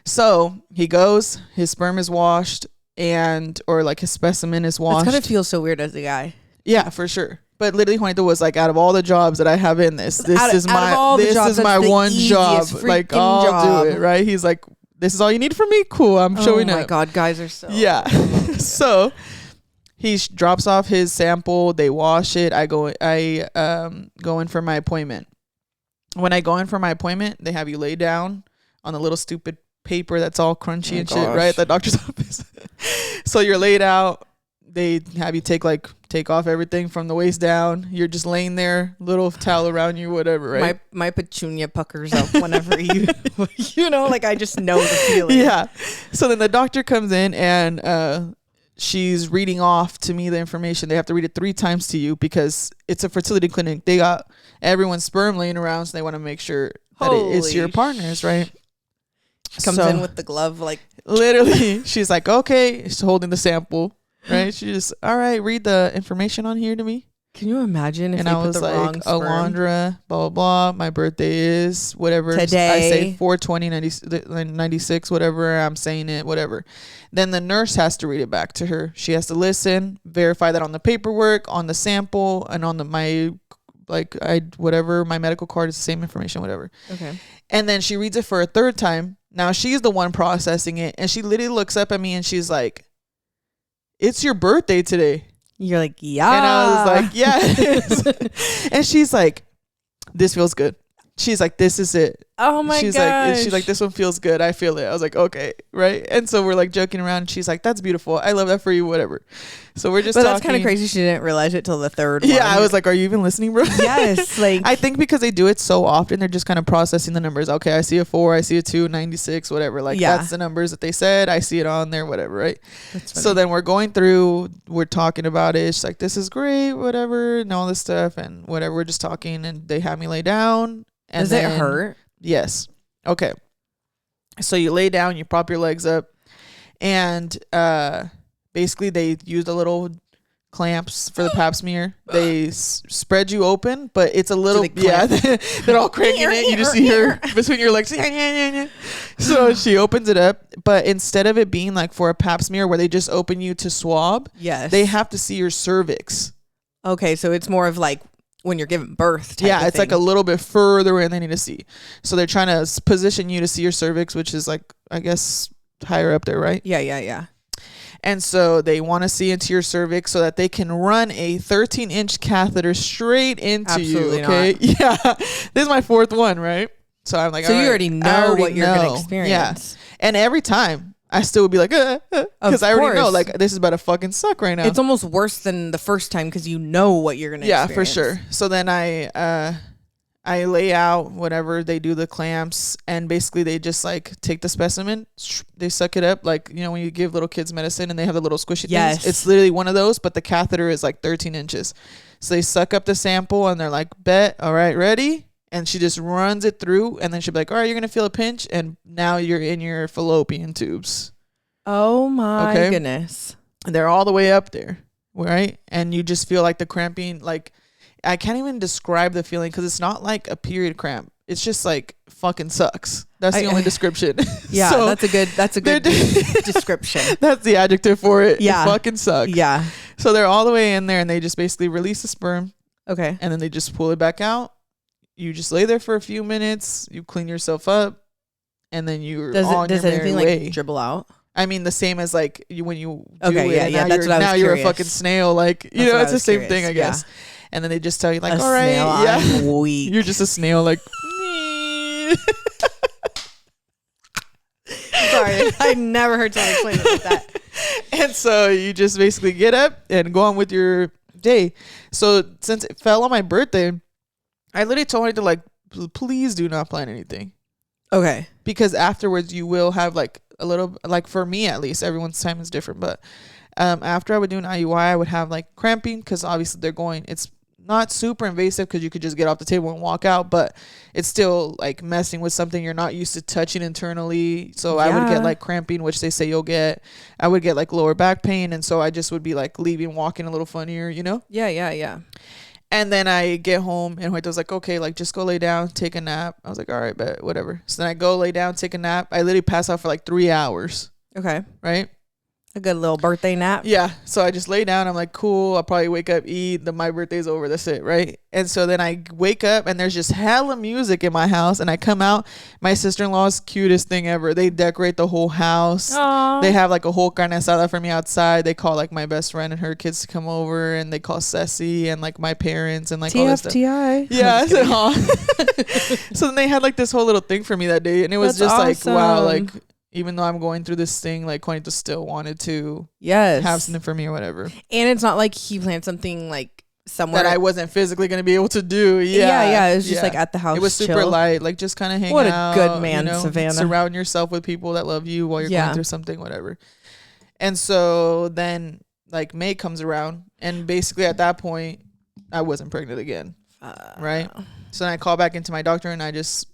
So he goes, his sperm is washed, or like his specimen is washed. It's gonna feel so weird as a guy. Yeah, for sure. But literally, Juanito was like, out of all the jobs that I have in this is my one job. Like, I'll do it, right? He's like, this is all you need from me? Cool, I'm showing up. Oh my God, guys are so... Yeah. So he drops off his sample. They wash it. I go in for my appointment. When I go in for my appointment, they have you lay down on the little stupid paper that's all crunchy and shit, right? At the doctor's office. So you're laid out. They have you take off everything from the waist down. You're just laying there, little towel around you, whatever, right? My petunia puckers up whenever like I just know the feeling. Yeah. So then the doctor comes in and she's reading off to me the information. They have to read it 3 times to you because it's a fertility clinic. They got everyone's sperm laying around, so they want to make sure that it's your partner's, right? She comes in with the glove, like literally. She's like, okay, she's holding the sample, right? She just, all right, read the information on here to me. Can you imagine if and they I put was the like, wrong sperm? Alondra, blah, blah, blah. My birthday is whatever. Today. I say 4/20/96, whatever. I'm saying it, whatever. Then the nurse has to read it back to her. She has to listen, verify that on the paperwork, on the sample, and on my medical card is the same information, whatever. Okay. And then she reads it for a 3rd time. Now she's the one processing it. And she literally looks up at me and she's like, it's your birthday today. You're like, yeah. And I was like, yeah, it is. And she's like, this feels good. She's like, this is it. Oh my gosh. She's like, this one feels good. I feel it. I was like, okay, right. And so we're like joking around. And she's like, that's beautiful. I love that for you, whatever. So we're just talking. That's kind of crazy. She didn't realize it till the 3rd one. Yeah, I was like, are you even listening, bro? Yes. Like, I think because they do it so often, they're just kind of processing the numbers. Okay, I see a 4, I see a 2, 96, whatever. Like, that's the numbers that they said. I see it on there, whatever, right? So then we're going through, we're talking about it. She's like, this is great, whatever, and all this stuff, and whatever. We're just talking, and they have me lay down. And does it hurt? Yes. Okay. So you lay down, you prop your legs up, and basically they use the little clamps for the pap smear. They spread you open, but it's a little they're all cranking it. You just see her between your legs. So she opens it up, but instead of it being like for a pap smear where they just open you to swab, they have to see your cervix. Okay, so it's more of like when you're giving birth type of it's thing. like a little bit further in they need to see. So they're trying to position you to see your cervix, which is like, I guess, higher up there, right? Yeah. And so they want to see into your cervix so that they can run a 13-inch catheter straight into you. Okay. Not. Yeah. This is my 4th one, right? So I'm like, so you already know what you're going to experience. Yeah. And every time I still would be like, because I already know, like, this is about to fucking suck right now. It's almost worse than the first time because you know what you're going to experience. Yeah, for sure. So then I lay out whatever, they do the clamps, and basically they just like take the specimen, they suck it up, like, you know, when you give little kids medicine and they have the little squishy things. It's literally one of those, but the catheter is like 13 inches. So they suck up the sample and they're like, bet, all right, ready? And she just runs it through, and then she'll be like, all right, you're going to feel a pinch, and now you're in your fallopian tubes. Oh my goodness. And they're all the way up there, right? And you just feel like the cramping, like, I can't even describe the feeling because it's not like a period cramp. it's just like fucking sucks. That's the only description. Yeah, so that's a good description. That's the adjective for it. Yeah. It fucking sucks. Yeah. So they're all the way in there and they just basically release the sperm. Okay. And then they just pull it back out. You just lay there for a few minutes, you clean yourself up, and then you're on your merry way. Like dribble out? I mean, the same as like when you do it. Yeah, that's what I was curious. Now you're a fucking snail. Like, you know, it's the same thing, I guess. Yeah. And then they just tell you like, all right, I'm weak. You're just a snail. Like, sorry, I never heard someone explain it like that. And so you just basically get up and go on with your day. So since it fell on my birthday, I literally told her to like, please do not plan anything. Okay. Because afterwards you will have like a little, like for me at least, everyone's time is different. But after I would do an IUI, I would have like cramping because obviously it's not super invasive because you could just get off the table and walk out, but it's still like messing with something you're not used to touching internally. So I would get like cramping, which they say you'll get. I would get like lower back pain. And so I just would be like leaving, walking a little funnier, you know? Yeah. And then I get home and Huerta was like, okay, like just go lay down, take a nap. I was like, all right, but whatever. So then I go lay down, take a nap. I literally pass out for like 3 hours. Okay. Right? A good little birthday nap. Yeah. So I just lay down. I'm like, cool. I'll probably wake up, eat. My birthday's over. That's it. Right. And so then I wake up and there's just hella music in my house. And I come out. My sister-in-law's cutest thing ever. They decorate the whole house. Aww. They have like a whole carne asada for me outside. They call like my best friend and her kids to come over. And they call Ceci and like my parents and like all this stuff. TFTI. Yeah. So then they had like this whole little thing for me that day. And it was just awesome. Like, wow, like, even though I'm going through this thing, like Juanito still wanted to have something for me or whatever. And it's not like he planned something like somewhere that I wasn't physically going to be able to do. Yeah. It was just like at the house. It was super light, like just kind of hang out. What a good man, you know, Savannah. Surround yourself with people that love you while you're going through something, whatever. And so then like May comes around and basically at that point I wasn't pregnant again. Right? So then I call back into my doctor and I just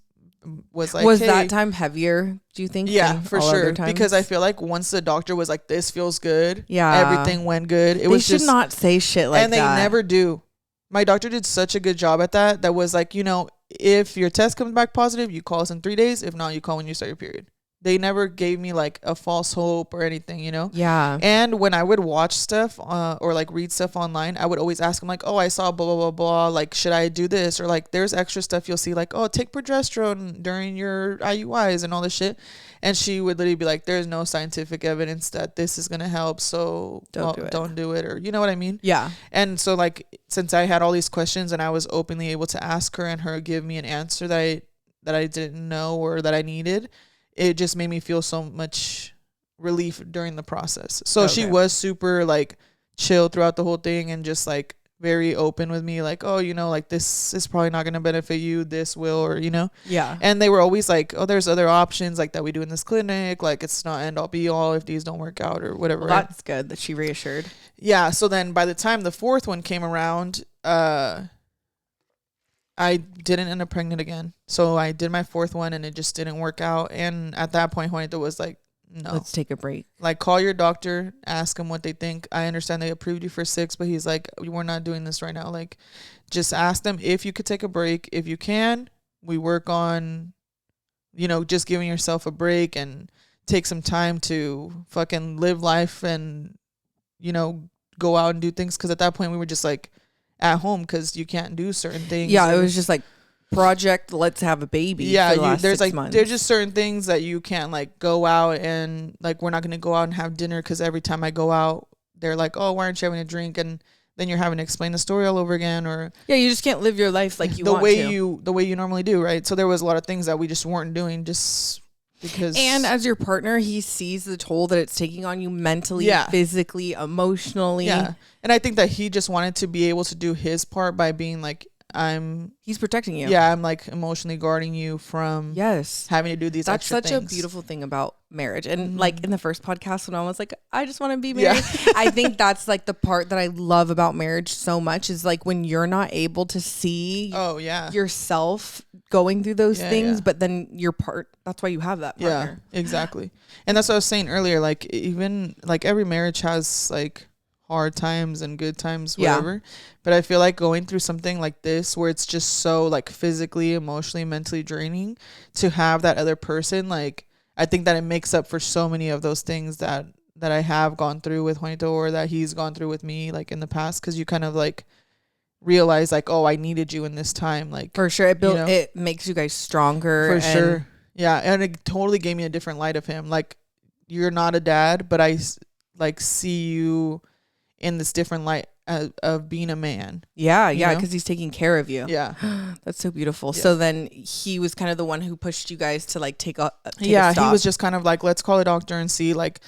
was like, was that time heavier, do you think? Yeah, for sure. Because I feel like once the doctor was like, this feels good, everything went good. They should not say shit like that. And they never do. My doctor did such a good job at that. That was like, you know, if your test comes back positive, you call us in 3 days. If not, you call when you start your period. They never gave me like a false hope or anything, you know? Yeah. And when I would watch stuff or like read stuff online, I would always ask them like, oh, I saw blah, blah, blah, blah. Like, should I do this? Or like, there's extra stuff you'll see like, oh, take progesterone during your IUIs and all this shit. And she would literally be like, there's no scientific evidence that this is going to help. So don't do it. Or you know what I mean? Yeah. And so like, since I had all these questions and I was openly able to ask her and her give me an answer that I didn't know or that I needed, it just made me feel so much relief during the process. So she was super like chill throughout the whole thing and just like very open with me. Like, oh, you know, like this is probably not going to benefit you. This will, or, you know. Yeah. And they were always like, oh, there's other options like that we do in this clinic. Like it's not end all be all if these don't work out or whatever. Well, that's good that she reassured. Yeah. So then by the time the fourth one came around, I didn't end up pregnant again. So I did my fourth one and it just didn't work out. And at that point, Juanito was like, no. Let's take a break. Like, call your doctor, ask them what they think. I understand they approved you for 6, but he's like, we're not doing this right now. Like, just ask them if you could take a break. If you can, we work on, you know, just giving yourself a break and take some time to fucking live life and, you know, go out and do things. Because at that point, we were just like, at home because you can't do certain things. Yeah, it was just like project let's have a baby. Yeah, there's like months. There's just certain things that you can't like go out and like we're not gonna go out and have dinner because every time I go out they're like, oh, why aren't you having a drink? And then you're having to explain the story all over again. Or you just can't live your life like the way you normally do, right? So there was a lot of things that we just weren't doing just because. And as your partner, he sees the toll that it's taking on you mentally, physically, emotionally. Yeah. And I think that he just wanted to be able to do his part by being like, he's protecting you. Yeah, I'm like emotionally guarding you from having to do these extra things. That's such a beautiful thing about marriage. And like in the first podcast when I was like, I just want to be married. Yeah. I think that's like the part that I love about marriage so much is like when you're not able to see yourself going through those things, but then that's why you have that partner. Yeah, exactly. And that's what I was saying earlier. Like even like every marriage has like hard times and good times, whatever. But I feel like going through something like this where it's just so like physically, emotionally, mentally draining, to have that other person, like I think that it makes up for so many of those things that I have gone through with Juanito, or that he's gone through with me, like in the past, because you kind of like realize like, oh, I needed you in this time, like for sure. It makes you guys stronger, for sure. Yeah, and it totally gave me a different light of him. Like, you're not a dad, but I like see you in this different light of being a man. Yeah, because he's taking care of you. Yeah. That's so beautiful. Yeah. So then he was kind of the one who pushed you guys to like take a stop. He was just kind of like, let's call a doctor and see like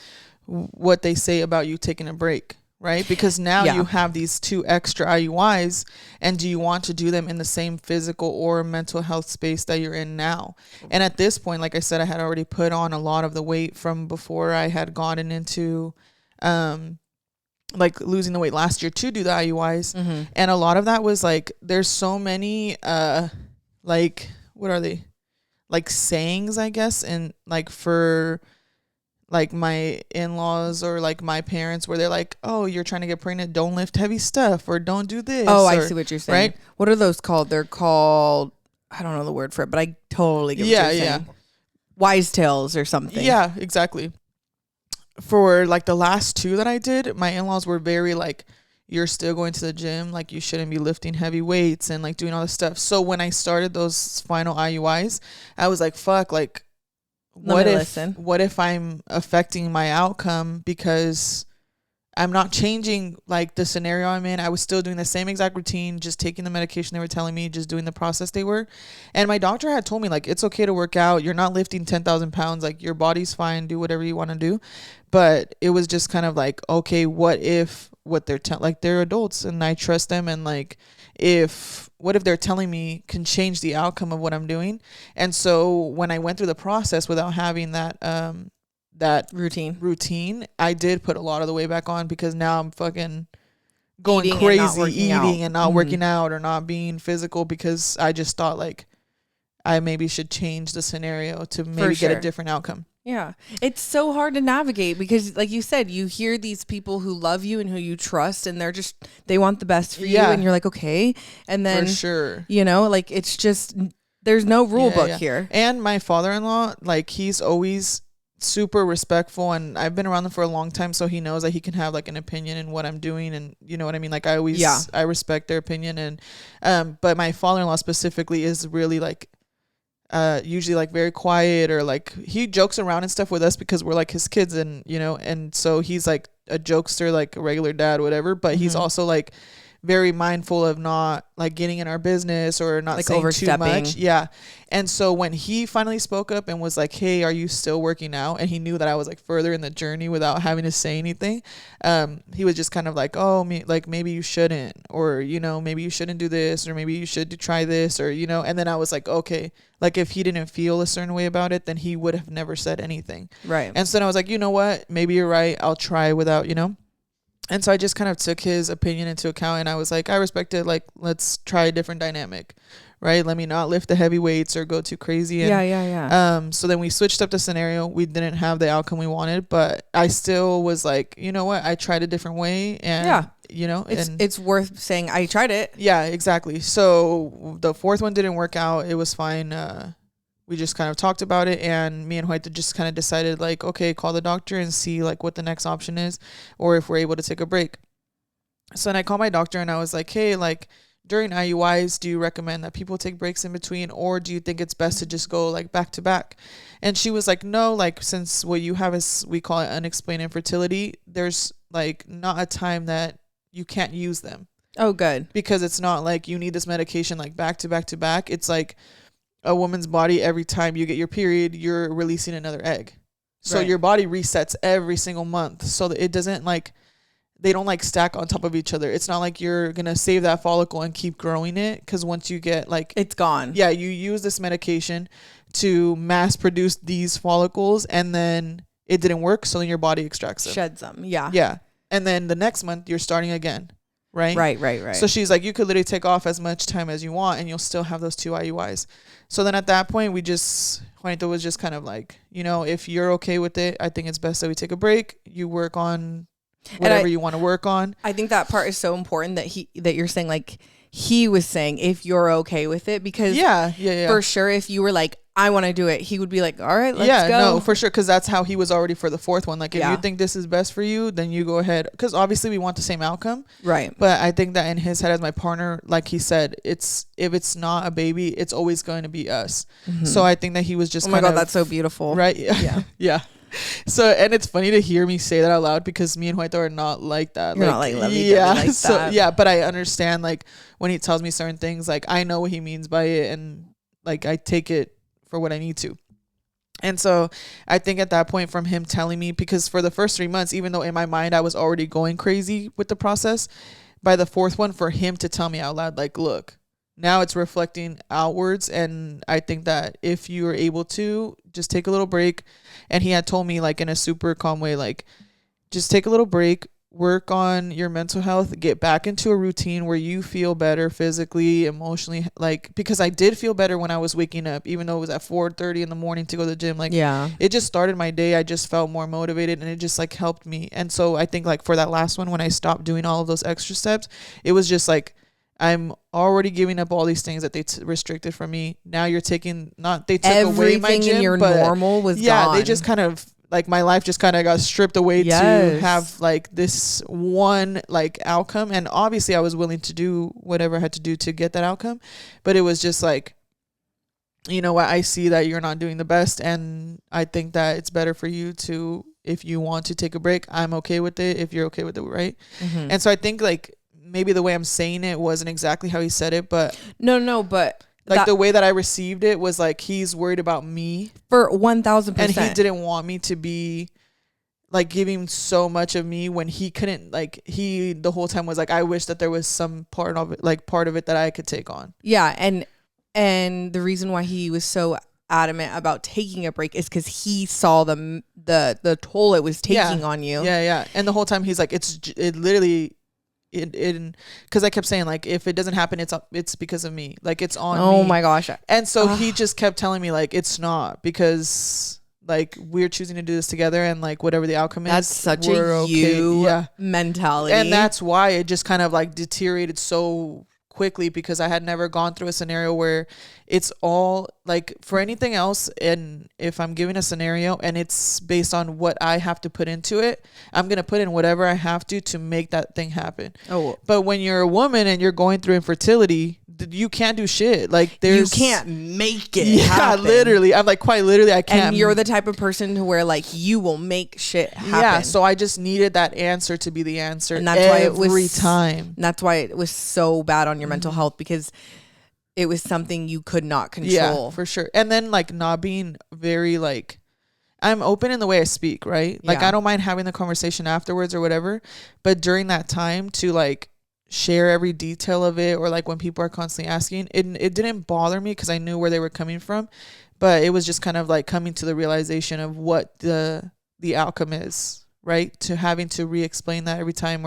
what they say about you taking a break, right? Because now you have these 2 extra IUIs, and do you want to do them in the same physical or mental health space that you're in now? And at this point, like I said, I had already put on a lot of the weight from before I had gotten into like losing the weight last year to do the IUIs. Mm-hmm. And a lot of that was like, there's so many like, what are they? Like sayings, I guess, and like for like my in-laws or like my parents, where they're like, oh, you're trying to get pregnant, don't lift heavy stuff, or don't do this. Oh, I see what you're saying. Right? What are those called? They're called, I don't know the word for it, but I totally get what you're saying. Wise tales or something. Yeah, exactly. For like the last 2 that I did, my in-laws were very like, you're still going to the gym, like you shouldn't be lifting heavy weights and like doing all this stuff. So when I started those final IUIs, I was like, fuck, like what if I'm affecting my outcome because I'm not changing like the scenario I'm in? I was still doing the same exact routine, just taking the medication they were telling me, just doing the process they were. And my doctor had told me like, it's okay to work out. You're not lifting 10,000 pounds. Like your body's fine. Do whatever you want to do. But it was just kind of like, okay, what if what they're like they're adults and I trust them, and like what if they're telling me can change the outcome of what I'm doing? And so when I went through the process without having that routine, I did put a lot of the weight back on, because now I'm fucking going eating crazy, and not working out or not being physical, because I just thought like I maybe should change the scenario to maybe get a different outcome. Yeah. It's so hard to navigate, because like you said, you hear these people who love you and who you trust, and they want the best for you, and you're like, okay. And then, for sure, like it's just, there's no rule book here. And my father-in-law, like he's always super respectful, and I've been around him for a long time, so he knows that he can have like an opinion in what I'm doing, and you know what I mean? Like I respect their opinion. And but my father-in-law specifically is really like usually like very quiet, or like he jokes around and stuff with us because we're like his kids, and and so he's like a jokester, like a regular dad, whatever, but he's also like very mindful of not like getting in our business or not like saying too much. Yeah. And so when he finally spoke up and was like, hey, are you still working out? And he knew that I was like further in the journey without having to say anything. He was just kind of like, oh, like maybe you shouldn't, or, maybe you shouldn't do this, or maybe you should try this, or, and then I was like, okay, like if he didn't feel a certain way about it, then he would have never said anything. Right. And so then I was like, you know what, maybe you're right. I'll try without, And so I just kind of took his opinion into account, and I was like, I respect it. Like, let's try a different dynamic, right? Let me not lift the heavy weights or go too crazy. And, yeah. So then we switched up the scenario. We didn't have the outcome we wanted, but I still was like, you know what? I tried a different way, and it's worth saying I tried it. Yeah, exactly. So the 4th one didn't work out. It was fine. We just kind of talked about it, and me and Huerta just kind of decided like, okay, call the doctor and see like what the next option is, or if we're able to take a break. So then I called my doctor and I was like, hey, like during IUIs, do you recommend that people take breaks in between, or do you think it's best to just go like back to back? And she was like, no, like since what you have is, we call it unexplained infertility, there's like not a time that you can't use them. Oh, good. Because it's not like you need this medication like back to back to back. It's like a woman's body, every time you get your period, you're releasing another egg. So your body resets every single month, so that it doesn't like, they don't like stack on top of each other. It's not like you're going to save that follicle and keep growing it, because once you get like, it's gone. Yeah. You use this medication to mass produce these follicles, and then it didn't work. So then your body extracts them. Sheds them. Yeah. Yeah. And then the next month you're starting again. Right. Right. So she's like, you could literally take off as much time as you want, and you'll still have those 2 IUIs. So then at that point, Juanito was just kind of like, if you're okay with it, I think it's best that we take a break. You work on whatever you want to work on. I think that part is so important that you're saying, like, he was saying if you're okay with it, because for sure if you were like, I want to do it, he would be like, all right, let's go. No, for sure, because that's how he was already for the fourth one. Like, if you think this is best for you, then you go ahead, because obviously we want the same outcome, right? But I think that in his head, as my partner, like he said, if it's not a baby, it's always going to be us. So I think that he was just oh my god, that's so beautiful, right? Yeah. So, and it's funny to hear me say that out loud, because me and Huerta are not like that. You're not like lovey-dovey like so that. But I understand, like, when he tells me certain things, like, I know what he means by it, and like I take it for what I need to. And so I think at that point, from him telling me, because for the first 3 months, even though in my mind I was already going crazy with the process, by the fourth one, for him to tell me out loud, like, look, now it's reflecting outwards, and I think that if you are able to just take a little break, and he had told me, like, in a super calm way, like, just take a little break, work on your mental health, get back into a routine where you feel better physically, emotionally, like, because I did feel better when I was waking up, even though it was at 4:30 in the morning to go to the gym. Like, it just started my day. I just felt more motivated, and it just, like, helped me. And so I think, like, for that last one, when I stopped doing all of those extra steps, it was just like, I'm already giving up all these things that they restricted from me. Now you're taking, they took away my gym, in your normal was gone. They just kind of, like, my life just kind of got stripped away to have, like, this one, like, outcome. And obviously I was willing to do whatever I had to do to get that outcome, but it was just like, you know what, I see that you're not doing the best, and I think that it's better for you to, if you want to take a break, I'm okay with it if you're okay with it, right? And so I think, like, maybe the way I'm saying it wasn't exactly how he said it, but but like, the way that I received it was like, he's worried about me for 1,000%, and he didn't want me to be, like, giving so much of me when he couldn't. Like, he the whole time was like, I wish that there was some part of it that I could take on. And the reason why he was so adamant about taking a break is because he saw the toll it was taking on you. And the whole time he's like, it literally, because I kept saying, like, if it doesn't happen, it's because of me, like, it's on me. Oh my gosh. And so he just kept telling me, like, it's not, because, like, we're choosing to do this together, and, like, whatever the outcome is, that's such a you mentality. And that's why it just kind of, like, deteriorated so quickly, because I had never gone through a scenario where it's all, like, for anything else, and if I'm giving a scenario and it's based on what I have to put into it, I'm gonna put in whatever I have to make that thing happen. But when you're a woman and you're going through infertility, you can't do shit. Like, you can't make it happen. Literally, I'm like, quite literally, I can't. And you're the type of person to where, like, you will make shit happen. So I just needed that answer to be the answer, and that's every why it was time. That's why it was so bad on your mental health, because it was something you could not control. Yeah, for sure. And then, like, not being very, like, I'm open in the way I speak, right? Like, I don't mind having the conversation afterwards or whatever, but during that time to, like, share every detail of it, or, like, when people are constantly asking, it didn't bother me, because I knew where they were coming from, but it was just kind of like coming to the realization of what the outcome is, right? To having to re-explain that every time,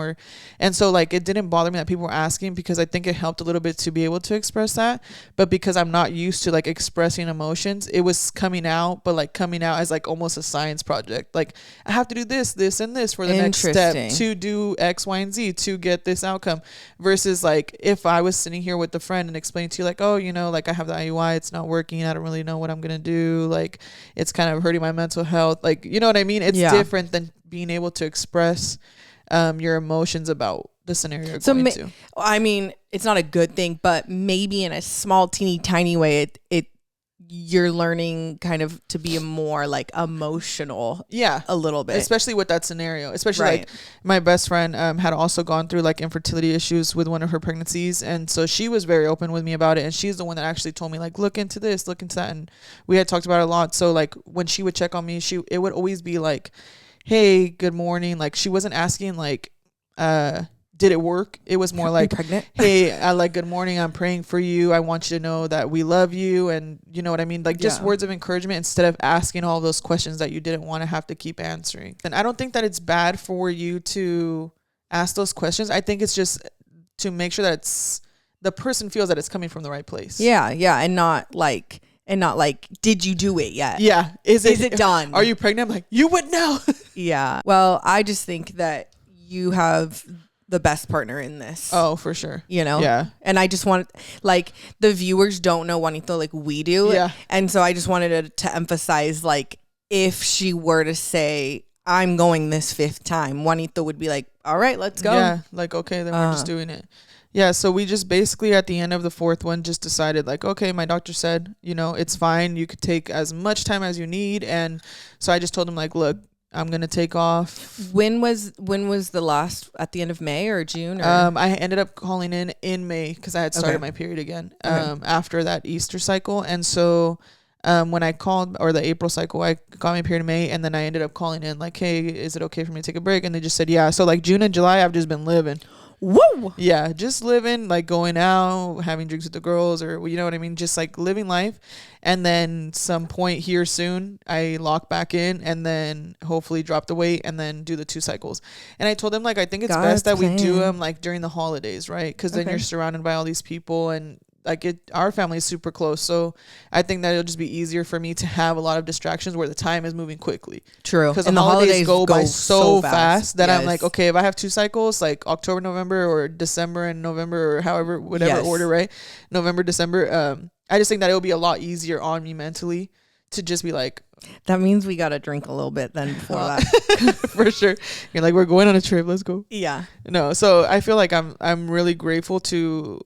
and so, like, it didn't bother me that people were asking, because I think it helped a little bit to be able to express that. But because I'm not used to, like, expressing emotions, it was coming out, but, like, coming out as, like, almost a science project. Like, I have to do this and this for the next step to do X, Y, and Z to get this outcome, versus, like, if I was sitting here with a friend and explaining to you, like, oh, you know, like, I have the IUI, it's not working, I don't really know what I'm gonna do, like, it's kind of hurting my mental health, like, you know what I mean? It's different than being able to express your emotions about the scenario you're going to. I mean, it's not a good thing, but maybe in a small, teeny, tiny way, you're learning kind of to be more, like, emotional. A little bit. Especially with that scenario. Especially, like, my best friend had also gone through, like, infertility issues with one of her pregnancies. And so she was very open with me about it. And she's the one that actually told me, like, look into this, look into that. And we had talked about it a lot. So, like, when she would check on me, it would always be like, hey, good morning. Like, she wasn't asking, like, did it work? It was more like, pregnant? Hey, good morning, I'm praying for you, I want you to know that we love you, and you know what I mean, like, just words of encouragement, instead of asking all those questions that you didn't want to have to keep answering. And I don't think that it's bad for you to ask those questions. I think it's just to make sure that the person feels that it's coming from the right place. And not like, did you do it yet? Is it done? Are you pregnant? I'm like, you would know. Well, I just think that you have the best partner in this. Oh, for sure. You know? Yeah. And I just want, like, the viewers don't know Juanito like we do. Yeah. And so I just wanted to emphasize, like, if she were to say, I'm going this 5th time, Juanito would be like, all right, let's go. Yeah. Like, okay, then we're just doing it. Yeah. So we just basically at the end of the 4th one just decided, like, okay, my doctor said, you know, it's fine. You could take as much time as you need. And so I just told him, like, look, I'm going to take off. When was the last, at the end of May or June? Or? I ended up calling in May because I had started my period again after that Easter cycle. And so when I called, or the April cycle, I got my period in May, and then I ended up calling in like, hey, is it okay for me to take a break? And they just said, yeah. So like June and July, I've just been living. Woo! Yeah, just living, like going out, having drinks with the girls, or you know what I mean? Just like living life. And then some point here soon, I lock back in and then hopefully drop the weight and then do the 2 cycles. And I told them, like, I think it's best that we do them like during the holidays, right? Because then you're surrounded by all these people, and like our family is super close. So I think that it'll just be easier for me to have a lot of distractions where the time is moving quickly. True. Because the holidays go by so fast that I'm like, okay, if I have 2 cycles, like October, November, or December and November, or however, whatever order, right? November, December. I just think that it'll be a lot easier on me mentally to just be like, that means we got to drink a little bit then before that. For sure. You're like, we're going on a trip. Let's go. Yeah. No. So I feel like I'm really grateful to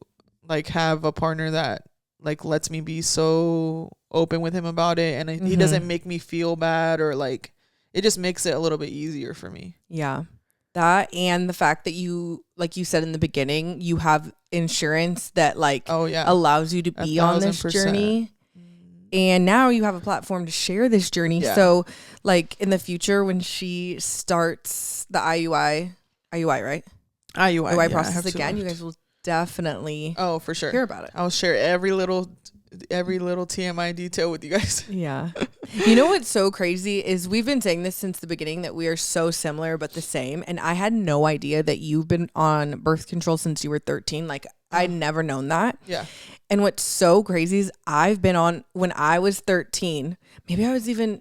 like have a partner that like lets me be so open with him about it, and he doesn't make me feel bad, or like it just makes it a little bit easier for me. Yeah. That, and the fact that you, like you said in the beginning, you have insurance that like allows you to be on this journey. And now you have a platform to share this journey. Yeah. So like in the future when she starts the IUI, right? IUI process again, you guys will definitely for sure hear about it. I'll share every little TMI detail with you guys. Yeah. You know what's so crazy is we've been saying this since the beginning that we are so similar but the same, and I had no idea that you've been on birth control since you were 13. Like I'd never known that. Yeah. And what's so crazy is I've been on when I was 13. Maybe I was even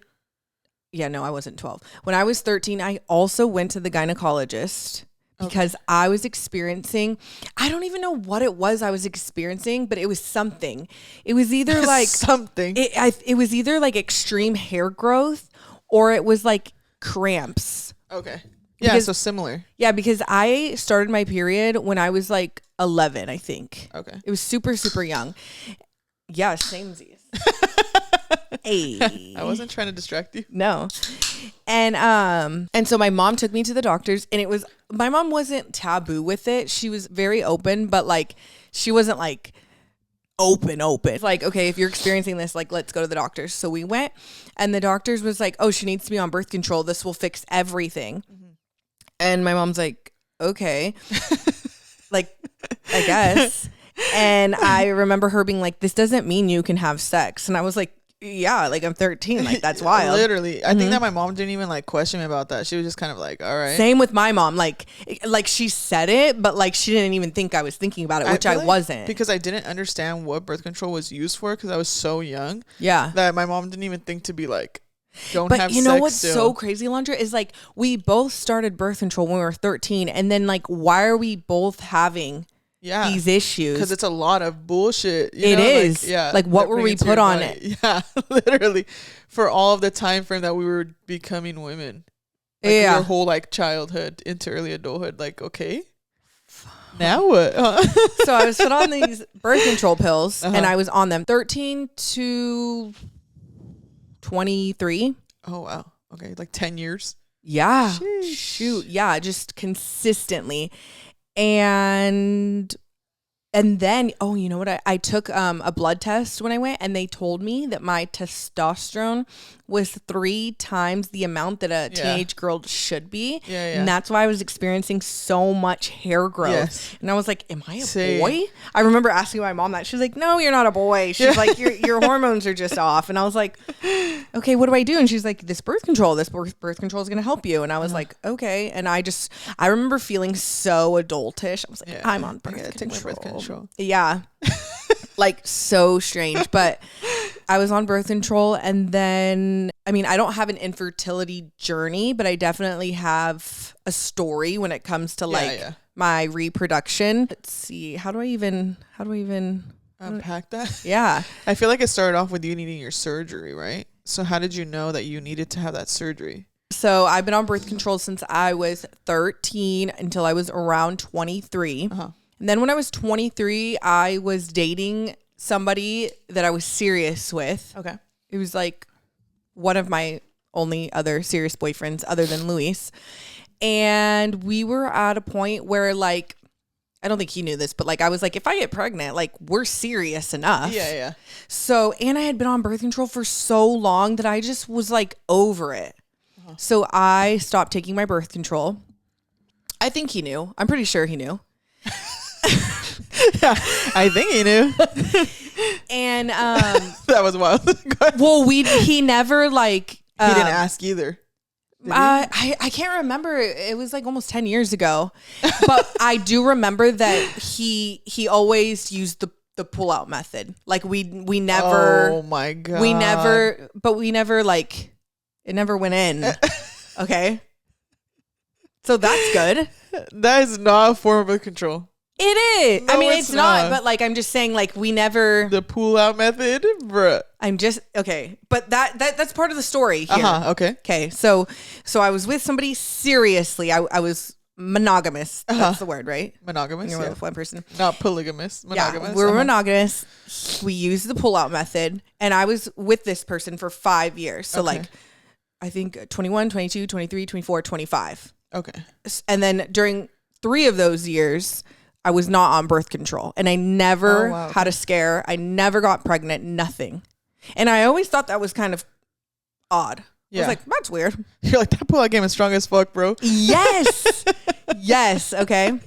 I wasn't 12. When I was 13, I also went to the gynecologist because I was experiencing, I don't even know what it was I was experiencing, but it was something. It was either like something. It was either like extreme hair growth or it was like cramps. Okay. Yeah, so similar. Yeah, because I started my period when I was like 11, I think. Okay. It was super, super young. Yeah, samesies. Hey. I wasn't trying to distract you. No. And so my mom took me to the doctors, and my mom wasn't taboo with it. She was very open, but like she wasn't like open. It's like, okay, if you're experiencing this, like let's go to the doctors. So we went, and the doctors was like, oh, she needs to be on birth control. This will fix everything. Mm-hmm. And my mom's like, okay. Like, I guess. And I remember her being like, this doesn't mean you can have sex. And I was like, yeah, like I'm 13. Like that's wild. Literally. I think that my mom didn't even like question me about that. She was just kind of like, all right. Same with my mom. Like she said it, but like she didn't even think I was thinking about it, which I wasn't. Because I didn't understand what birth control was used for because I was so young. Yeah. That my mom didn't even think to be like, don't have sex. But you know what's so crazy, Alondra, is like we both started birth control when we were 13. And then like, why are we both having these issues? Because it's a lot of bullshit. It is. Like what were we put on it? Yeah, literally. For all of the time frame that we were becoming women. Like your whole like childhood into early adulthood. Like, okay. Now what? So I was put on these birth control pills and I was on them 13 to 23. Oh, wow. Okay. Like 10 years. Yeah. Sheesh. Shoot. Yeah. Just consistently. And then, you know what? I took a blood test when I went, and they told me that my testosterone was 3 times the amount that a teenage girl should be. Yeah. And that's why I was experiencing so much hair growth. Yes. And I was like, am I a boy? I remember asking my mom that. She's like, no, you're not a boy. She's like, your hormones are just off. And I was like, okay, what do I do? And she's like, this birth control is going to help you. And I was like, okay. And I remember feeling so adultish. I was like, I'm on birth control. Yeah. Like so strange. But I was on birth control, and then I mean, I don't have an infertility journey, but I definitely have a story when it comes to like my reproduction. Let's see. How do I even unpack that? Yeah. I feel like it started off with you needing your surgery, right? So how did you know that you needed to have that surgery? So I've been on birth control since I was 13 until I was around 23. And then when I was 23, I was dating somebody that I was serious with. Okay. It was like one of my only other serious boyfriends other than Luis. And we were at a point where like, I don't think he knew this, but like I was like, if I get pregnant, like we're serious enough. Yeah. So, and I had been on birth control for so long that I just was like over it. So I stopped taking my birth control. I think he knew. I'm pretty sure he knew. Yeah, I think he knew. And that was wild. well, he never like he didn't ask either. I can't remember. It was like almost 10 years ago. But I do remember that he always used the pull-out method. Like we never. Oh my God. We never like it never went in. Okay. So that's good. That is not a form of birth control. It is. No, I mean, it's not, but like, I'm just saying, like, we never. The pull out method, bruh. I'm just, okay. But that's part of the story here. Okay. Okay. So I was with somebody seriously. I was monogamous. That's the word, right? Monogamous. You're with one person. Not polygamous. Monogamous. Yeah, we were monogamous. We used the pull out method. And I was with this person for 5 years. So like, I think 21, 22, 23, 24, 25. Okay. And then during 3 of those years, I was not on birth control and I never had a scare. I never got pregnant, nothing. And I always thought that was kind of odd. Yeah. I was like, that's weird. You're like, that pull-out game is strong as fuck, bro. Yes. Yes. Okay.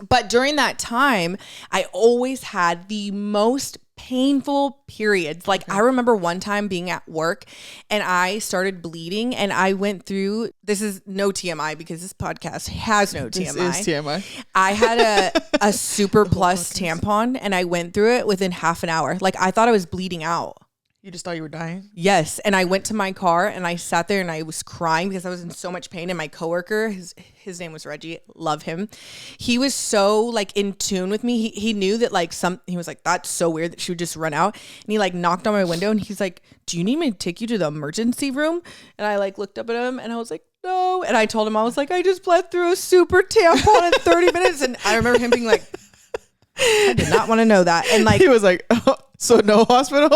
But during that time, I always had the most painful periods. Like I remember one time being at work and I started bleeding and I went through, this is no TMI because this podcast has no TMI. This is TMI. I had a Super Plus tampon and I went through it within half an hour. Like I thought I was bleeding out. You just thought you were dying? Yes. And I went to my car and I sat there and I was crying because I was in so much pain. And my coworker, his name was Reggie, love him. He was so like in tune with me. He knew that like he was like, that's so weird that she would just run out. And he like knocked on my window and he's like, do you need me to take you to the emergency room? And I like looked up at him and I was like, no. And I told him, I was like, I just bled through a super tampon in 30 minutes. And I remember him being like, I did not want to know that. And like, he was like, oh, so no hospital?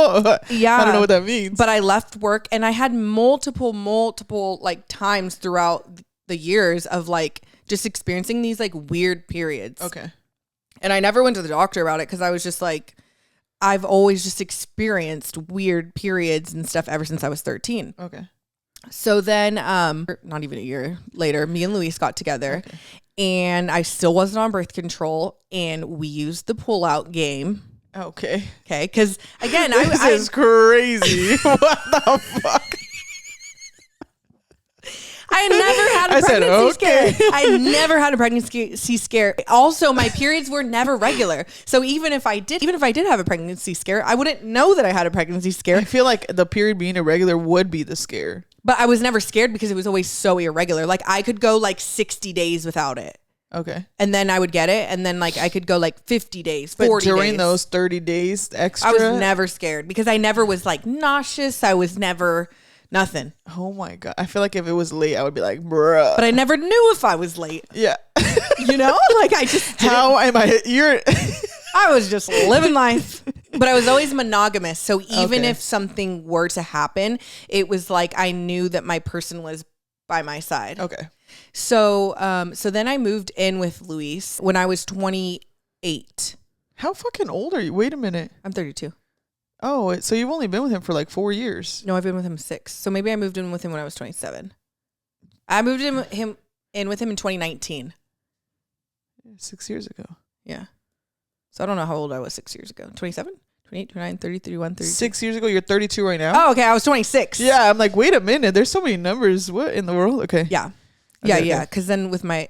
Yeah. I don't know what that means. But I left work and I had multiple like times throughout the years of like just experiencing these like weird periods. Okay. And I never went to the doctor about it because I was just like, I've always just experienced weird periods and stuff ever since I was 13. Okay. So then, not even a year later, me and Luis got together and I still wasn't on birth control and we used the pull-out game. Okay. Okay. Because again, this is crazy. What the fuck? I never had a pregnancy scare. I never had a pregnancy scare. Also, my periods were never regular. So even if I did have a pregnancy scare, I wouldn't know that I had a pregnancy scare. I feel like the period being irregular would be the scare. But I was never scared because it was always so irregular. Like I could go like 60 days without it. Okay. And then I would get it. And then like I could go like 50 days, 40 days. But during days. those 30 days extra? I was never scared because I never was like nauseous. I was never nothing. Oh my God. I feel like if it was late, I would be like, bruh. But I never knew if I was late. Yeah. You know? Like I just How am I? I was just living life. But I was always monogamous. So even if something were to happen, it was like I knew that my person was by my side. Okay. So then I moved in with Luis when I was 28. How fucking old are you? Wait a minute. I'm 32. Oh, so you've only been with him for like 4 years. No, I've been with him 6. So maybe I moved in with him when I was 27. I moved in with him in 2019. 6 years ago. Yeah. So I don't know how old I was 6 years ago. 27? 28, 29, 30, 31, 32. 6 years ago, you're 32 right now? Oh, okay. I was 26. Yeah. I'm like, wait a minute. There's so many numbers. What in the world? Okay. Yeah. Yeah. Because then with my,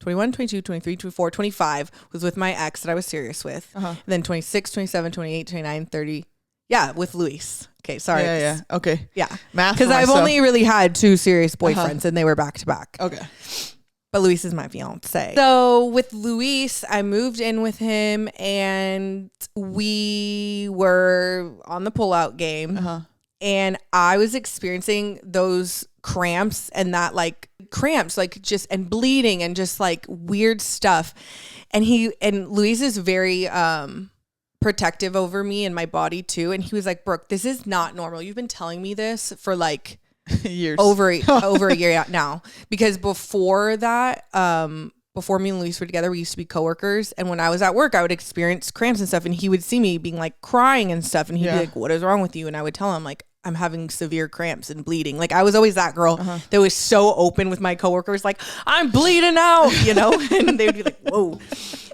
21, 22, 23, 24, 25 was with my ex that I was serious with. And then 26, 27, 28, 29, 30. Yeah, with Luis. Okay, sorry. Yeah. Okay. Yeah. Math. Because I've only really had 2 serious boyfriends and they were back to back. Okay. But Luis is my fiance. So with Luis, I moved in with him and we were on the pullout game. And I was experiencing those cramps and that like cramps, like just and bleeding and just like weird stuff. And Luis is very protective over me and my body too. And he was like, Brooke, this is not normal. You've been telling me this for like years, over a year now. Because before that, before me and Luis were together, we used to be coworkers. And when I was at work, I would experience cramps and stuff. And he would see me being like crying and stuff. And he'd be like, what is wrong with you? And I would tell him like, I'm having severe cramps and bleeding. Like I was always that girl that was so open with my coworkers, like I'm bleeding out, you know, and they would be like, whoa.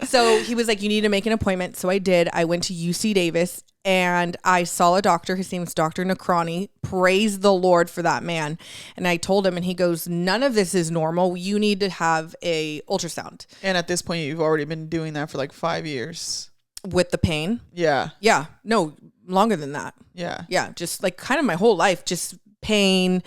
So he was like, you need to make an appointment. So I did. I went to UC Davis and I saw a doctor. His name is Dr. Necrani. Praise the Lord for that man. And I told him and he goes, none of this is normal. You need to have a ultrasound. And at this point, you've already been doing that for like 5 years. With the pain? Yeah. Yeah. No, longer than that. Yeah. Yeah. Just like kind of my whole life, just pain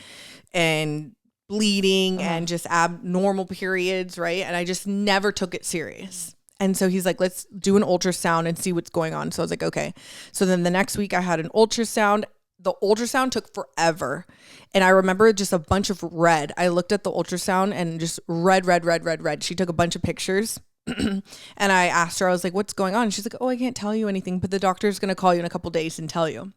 and bleeding and just abnormal periods. Right. And I just never took it serious. And so he's like, let's do an ultrasound and see what's going on. So I was like, okay. So then the next week I had an ultrasound. The ultrasound took forever. And I remember just a bunch of red. I looked at the ultrasound and just red. She took a bunch of pictures. And I asked her, I was like, what's going on? And she's like, oh, I can't tell you anything, but the doctor's going to call you in a couple days and tell you.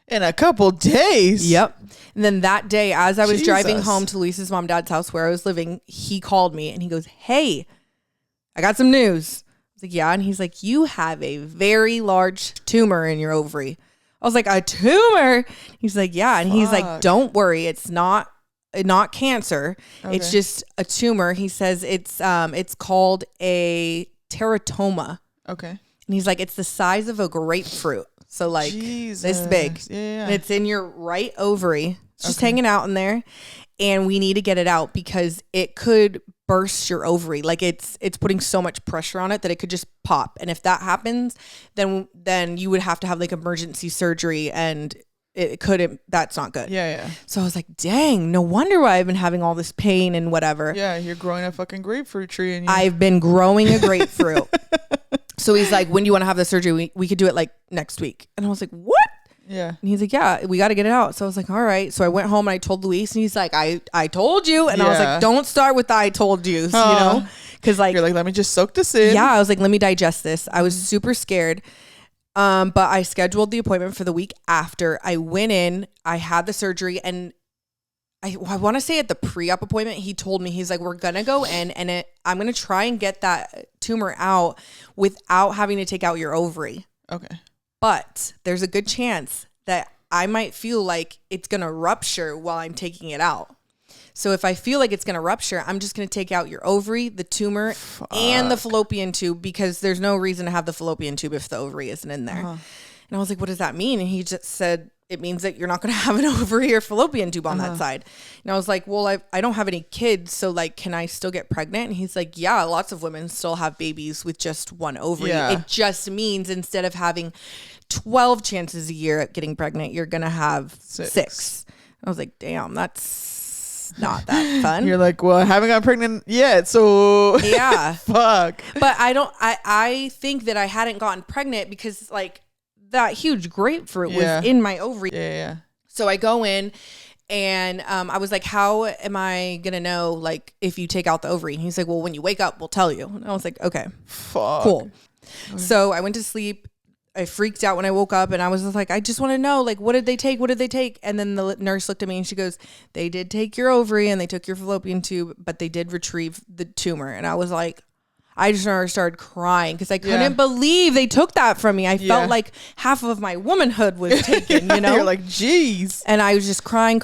In a couple days? Yep. And then that day, as I was driving home to Lisa's mom and dad's house where I was living, he called me and he goes, hey, I got some news. I was like, yeah. And he's like, you have a very large tumor in your ovary. I was like, a tumor? He's like, yeah. And he's like, don't worry. It's not cancer. Okay. It's just a tumor. He says it's called a teratoma. Okay. And he's like, it's the size of a grapefruit. So like this big. Yeah. And it's in your right ovary. It's just hanging out in there. And we need to get it out because it could burst your ovary. Like it's putting so much pressure on it that it could just pop. And if that happens, then you would have to have like emergency surgery and it couldn't, that's not good. Yeah. So I was like, dang, no wonder why I've been having all this pain and whatever. Yeah, you're growing a fucking grapefruit tree. And I've been growing a grapefruit. So he's like, when do you want to have the surgery? We could do it like next week. And I was like, what? Yeah. And he's like, yeah, we got to get it out. So I was like, all right. So I went home and I told Luis and he's like, I told you. And I was like, don't start with the I told yous, you know? Because like, you're like, let me just soak this in. Yeah. I was like, let me digest this. I was super scared. But I scheduled the appointment for the week after. I went in, I had the surgery, and I want to say at the pre-op appointment, he told me, he's like, we're going to go in and I'm going to try and get that tumor out without having to take out your ovary. Okay. But there's a good chance that I might feel like it's going to rupture while I'm taking it out. So if I feel like it's going to rupture, I'm just going to take out your ovary, the tumor, and the fallopian tube because there's no reason to have the fallopian tube if the ovary isn't in there. And I was like, what does that mean? And he just said, it means that you're not going to have an ovary or fallopian tube on that side. And I was like, well, I don't have any kids. So like, can I still get pregnant? And he's like, yeah, lots of women still have babies with just one ovary. Yeah. It just means instead of having 12 chances a year at getting pregnant, you're going to have 6. I was like, damn, that's not that fun. You're like, well, I haven't got pregnant yet, so yeah. Fuck. But I think that I hadn't gotten pregnant because like that huge grapefruit was in my ovary. Yeah. So I go in and I was like, how am I gonna know like if you take out the ovary? And he's like, well, when you wake up, we'll tell you. And I was like, okay, fuck, cool. Okay. So I went to sleep. I freaked out when I woke up and I was just like, I just want to know, like, what did they take? And then the nurse looked at me and she goes, they did take your ovary and they took your fallopian tube, but they did retrieve the tumor. And I was like, I just started crying because I couldn't believe they took that from me. I felt like half of my womanhood was taken, you know? You're like, geez. And I was just crying.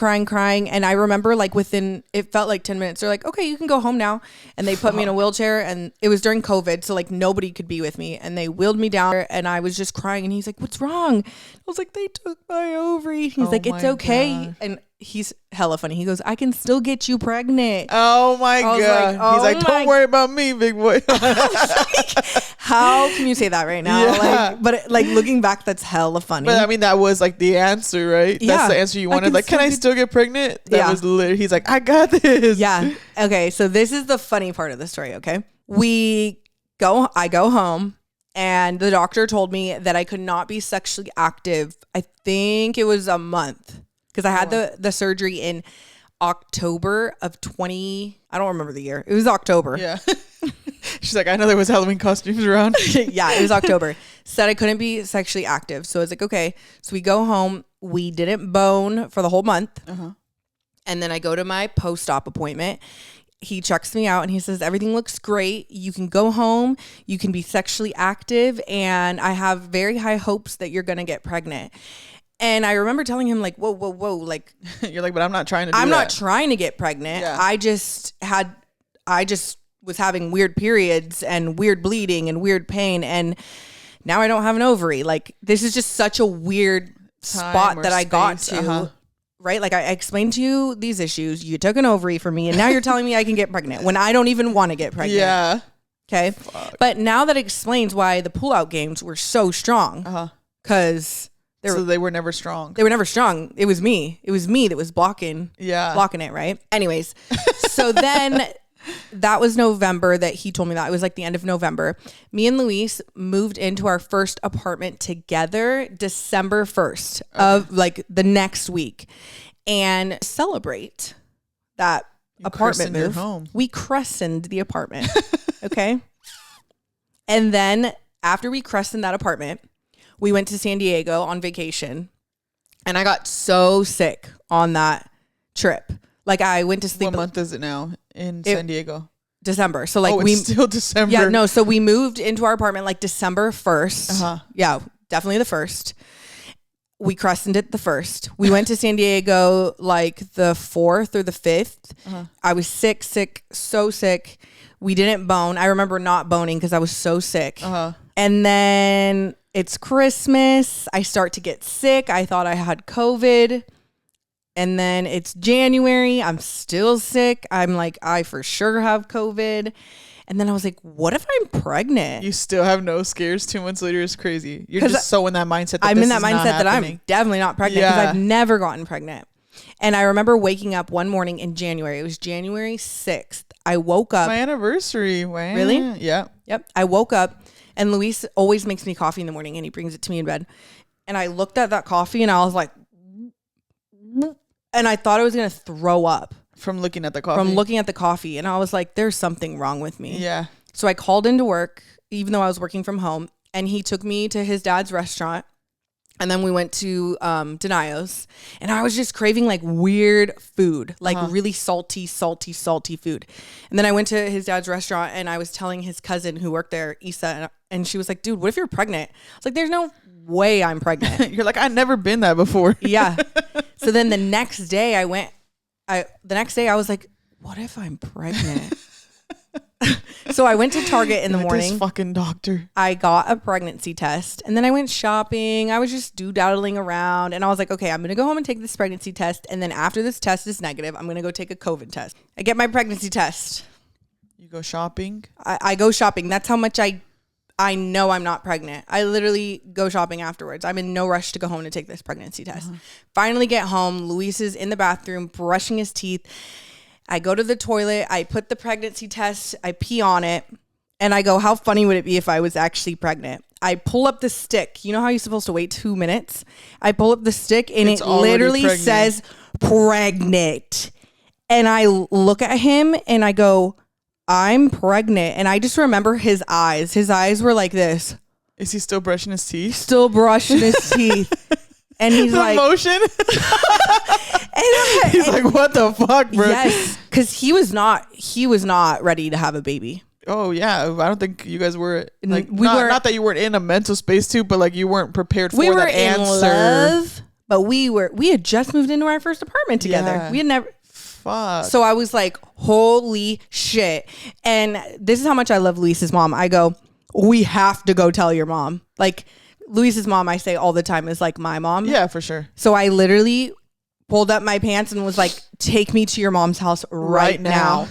And I remember like it felt like 10 minutes. They're like, okay, you can go home now. And they put me in a wheelchair and it was during COVID. So like nobody could be with me and they wheeled me down and I was just crying. And he's like, what's wrong? I was like, they took my ovary. He's like, it's okay. God. And he's hella funny. He goes, I can still get you pregnant. Oh my God. Like, oh, he's like, don't worry about me, big boy. Like, how can you say that right now? Yeah. Like, but like looking back, that's hella funny. But I mean, that was like the answer, right? Yeah. That's the answer you wanted. Like, can I still get pregnant? That was literally, he's like, I got this. Yeah. Okay. So this is the funny part of the story. Okay. I go home. And the doctor told me that I could not be sexually active. I think it was a month because I had the surgery in October of 20. I don't remember the year. It was October. Yeah. She's like, I know there was Halloween costumes around. Yeah, it was October. Said I couldn't be sexually active. So I was like, okay. So we go home. We didn't bone for the whole month. And then I go to my post-op appointment. He checks me out and he says, everything looks great. You can go home. You can be sexually active. And I have very high hopes that you're going to get pregnant. And I remember telling him like, whoa. Like, you're like, but I'm not trying to do I'm not trying to get pregnant. Yeah. I just was having weird periods and weird bleeding and weird pain. And now I don't have an ovary. Like, this is just such a weird spot that I got to. Right? Like I explained to you these issues. You took an ovary from me and now you're telling me I can get pregnant when I don't even want to get pregnant. Yeah. Okay. Fuck. But now that explains why the pullout games were so strong. Because they were never strong. They were never strong. It was me. It was me that was blocking it, right? Anyways. So then that was November that he told me that. It was like the end of November. Me and Luis moved into our first apartment together December 1st of like the next week. And celebrate that apartment move. Home. We christened the apartment. Okay. And then after we christened that apartment, we went to San Diego on vacation. And I got so sick on that trip. Like I went to sleep. What month is it now in San Diego? December. So like it's still December. Yeah, no. So we moved into our apartment like December 1st. Yeah, definitely the 1st. We christened it the 1st. We went to San Diego like the 4th or the 5th. I was sick, so sick. We didn't bone. I remember not boning because I was so sick. And then it's Christmas. I start to get sick. I thought I had COVID. And then it's January. I'm still sick. I'm like, I for sure have COVID. And then I was like, what if I'm pregnant? You still have no scares 2 months later is crazy. You're just so in that mindset that I'm in that mindset that I'm definitely not pregnant because I've never gotten pregnant. And I remember waking up one morning in January. It was January 6th. I woke up. My anniversary. Wow. Really? Yeah. Yep. I woke up and Luis always makes me coffee in the morning and he brings it to me in bed. And I looked at that coffee and I was like, and I thought I was going to throw up. From looking at the coffee. And I was like, there's something wrong with me. Yeah. So I called into work, even though I was working from home. And he took me to his dad's restaurant. And then we went to Denio's. And I was just craving like weird food. Like really salty food. And then I went to his dad's restaurant. And I was telling his cousin who worked there, Issa. And she was like, dude, what if you're pregnant? I was like, there's no way I'm pregnant. You're like, I've never been that before. Yeah. So then the next day I was like, what if I'm pregnant? So I went to Target in the morning. This fucking doctor. I got a pregnancy test and then I went shopping. I was just doodaddling around and I was like, okay, I'm going to go home and take this pregnancy test. And then after this test is negative, I'm going to go take a COVID test. I get my pregnancy test. You go shopping? I go shopping. That's how much I know I'm not pregnant. I literally go shopping afterwards. I'm in no rush to go home to take this pregnancy test. Finally get home. Luis is in the bathroom brushing his teeth. I go to the toilet. I put the pregnancy test. I pee on it. And I go, how funny would it be if I was actually pregnant? I pull up the stick. You know how you're supposed to wait 2 minutes? I pull up the stick and it literally says pregnant. And I look at him and I go, I'm pregnant. And I just remember his eyes. His eyes were like this. Is he still brushing his teeth? Still brushing his teeth. And he's the like, motion. He's like, what the fuck, bro? Yes, because he was not ready to have a baby. Oh yeah, I don't think you guys were like not that you weren't in a mental space too, but like you weren't prepared for that answer. We were in love, but we had just moved into our first apartment together. Yeah. We had never. Fuck. So I was like, holy shit! And this is how much I love Luis's mom. I go, we have to go tell your mom. Like Luis's mom, I say all the time is like my mom. Yeah, for sure. So I literally pulled up my pants and was like, take me to your mom's house right now.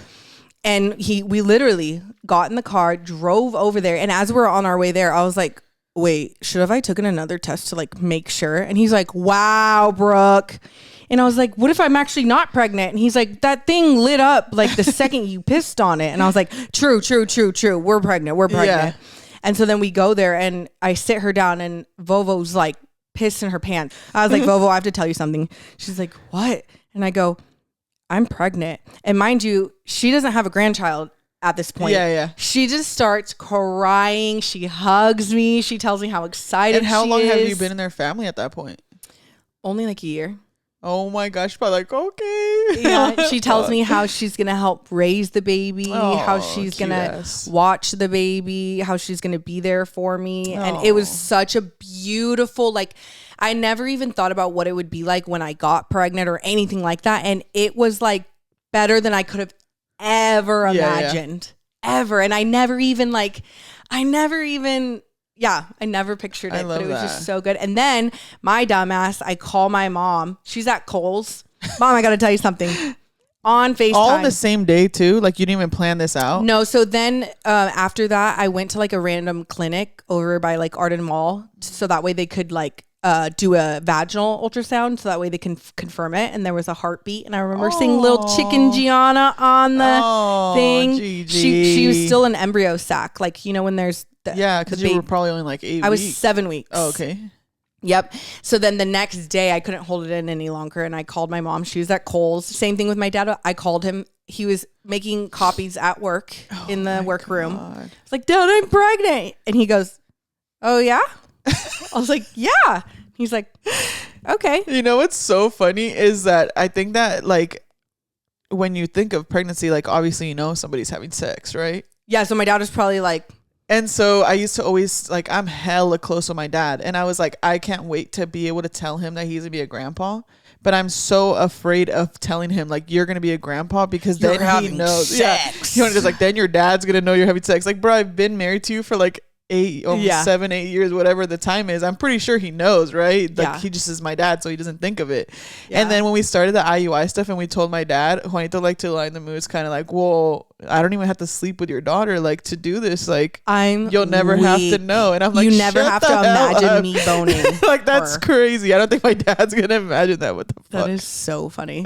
And we literally got in the car, drove over there. And as we're on our way there, I was like, wait, should have I taken another test to like make sure? And he's like, wow, Brooke. And I was like, what if I'm actually not pregnant? And he's like, that thing lit up like the second you pissed on it. And I was like, true. We're pregnant. Yeah. And so then we go there and I sit her down and Vovo's like pissed in her pants. I was like, Vovo, I have to tell you something. She's like, what? And I go, I'm pregnant. And mind you, she doesn't have a grandchild at this point. Yeah. She just starts crying. She hugs me. She tells me how excited she is. And how long have you been in their family at that point? Only like a year. Oh my gosh, probably like, okay. Yeah, she tells me how she's going to help raise the baby, how she's going to watch the baby, how she's going to be there for me. And it was such a beautiful, like, I never even thought about what it would be like when I got pregnant or anything like that. And it was like better than I could have ever imagined, ever. And I never pictured it, but it was just so good. And then my dumbass, I call my mom. She's at Kohl's. Mom, I got to tell you something. On FaceTime. All on the same day too? Like you didn't even plan this out? No. So then after that, I went to like a random clinic over by like Arden Mall. So that way they could like do a vaginal ultrasound. So that way they can confirm it. And there was a heartbeat. And I remember seeing little chicken Gianna on the thing. GG. She was still an embryo sac. Like, you know, when there's... because you were probably only like 8 weeks. I was 7 weeks. Oh, okay. Yep. So then the next day I couldn't hold it in any longer. And I called my mom. She was at Kohl's. Same thing with my dad. I called him. He was making copies at work in the workroom. I was like, Dad, I'm pregnant. And he goes, oh, yeah? I was like, yeah. He's like, okay. You know what's so funny is that I think that like when you think of pregnancy, like obviously you know somebody's having sex, right? Yeah. So my dad was probably like... And so I used to always like, I'm hella close with my dad. And I was like, I can't wait to be able to tell him that he's gonna be a grandpa. But I'm so afraid of telling him like, you're going to be a grandpa because then he knows. Sex. Yeah. Just like, then your dad's going to know you're having sex. Like, bro, I've been married to you for like 7, 8 years, whatever the time is. I'm pretty sure he knows, right? Like he just is my dad, so he doesn't think of it. And then when we started the IUI stuff and we told my dad, Juanito, like, to line the mood, it's kind of like, well, I don't even have to sleep with your daughter, like, to do this. Like, you'll never have to know. And I'm like, you never have to imagine me boning. Like, that's crazy. I don't think my dad's gonna imagine that. What the fuck? That is so funny.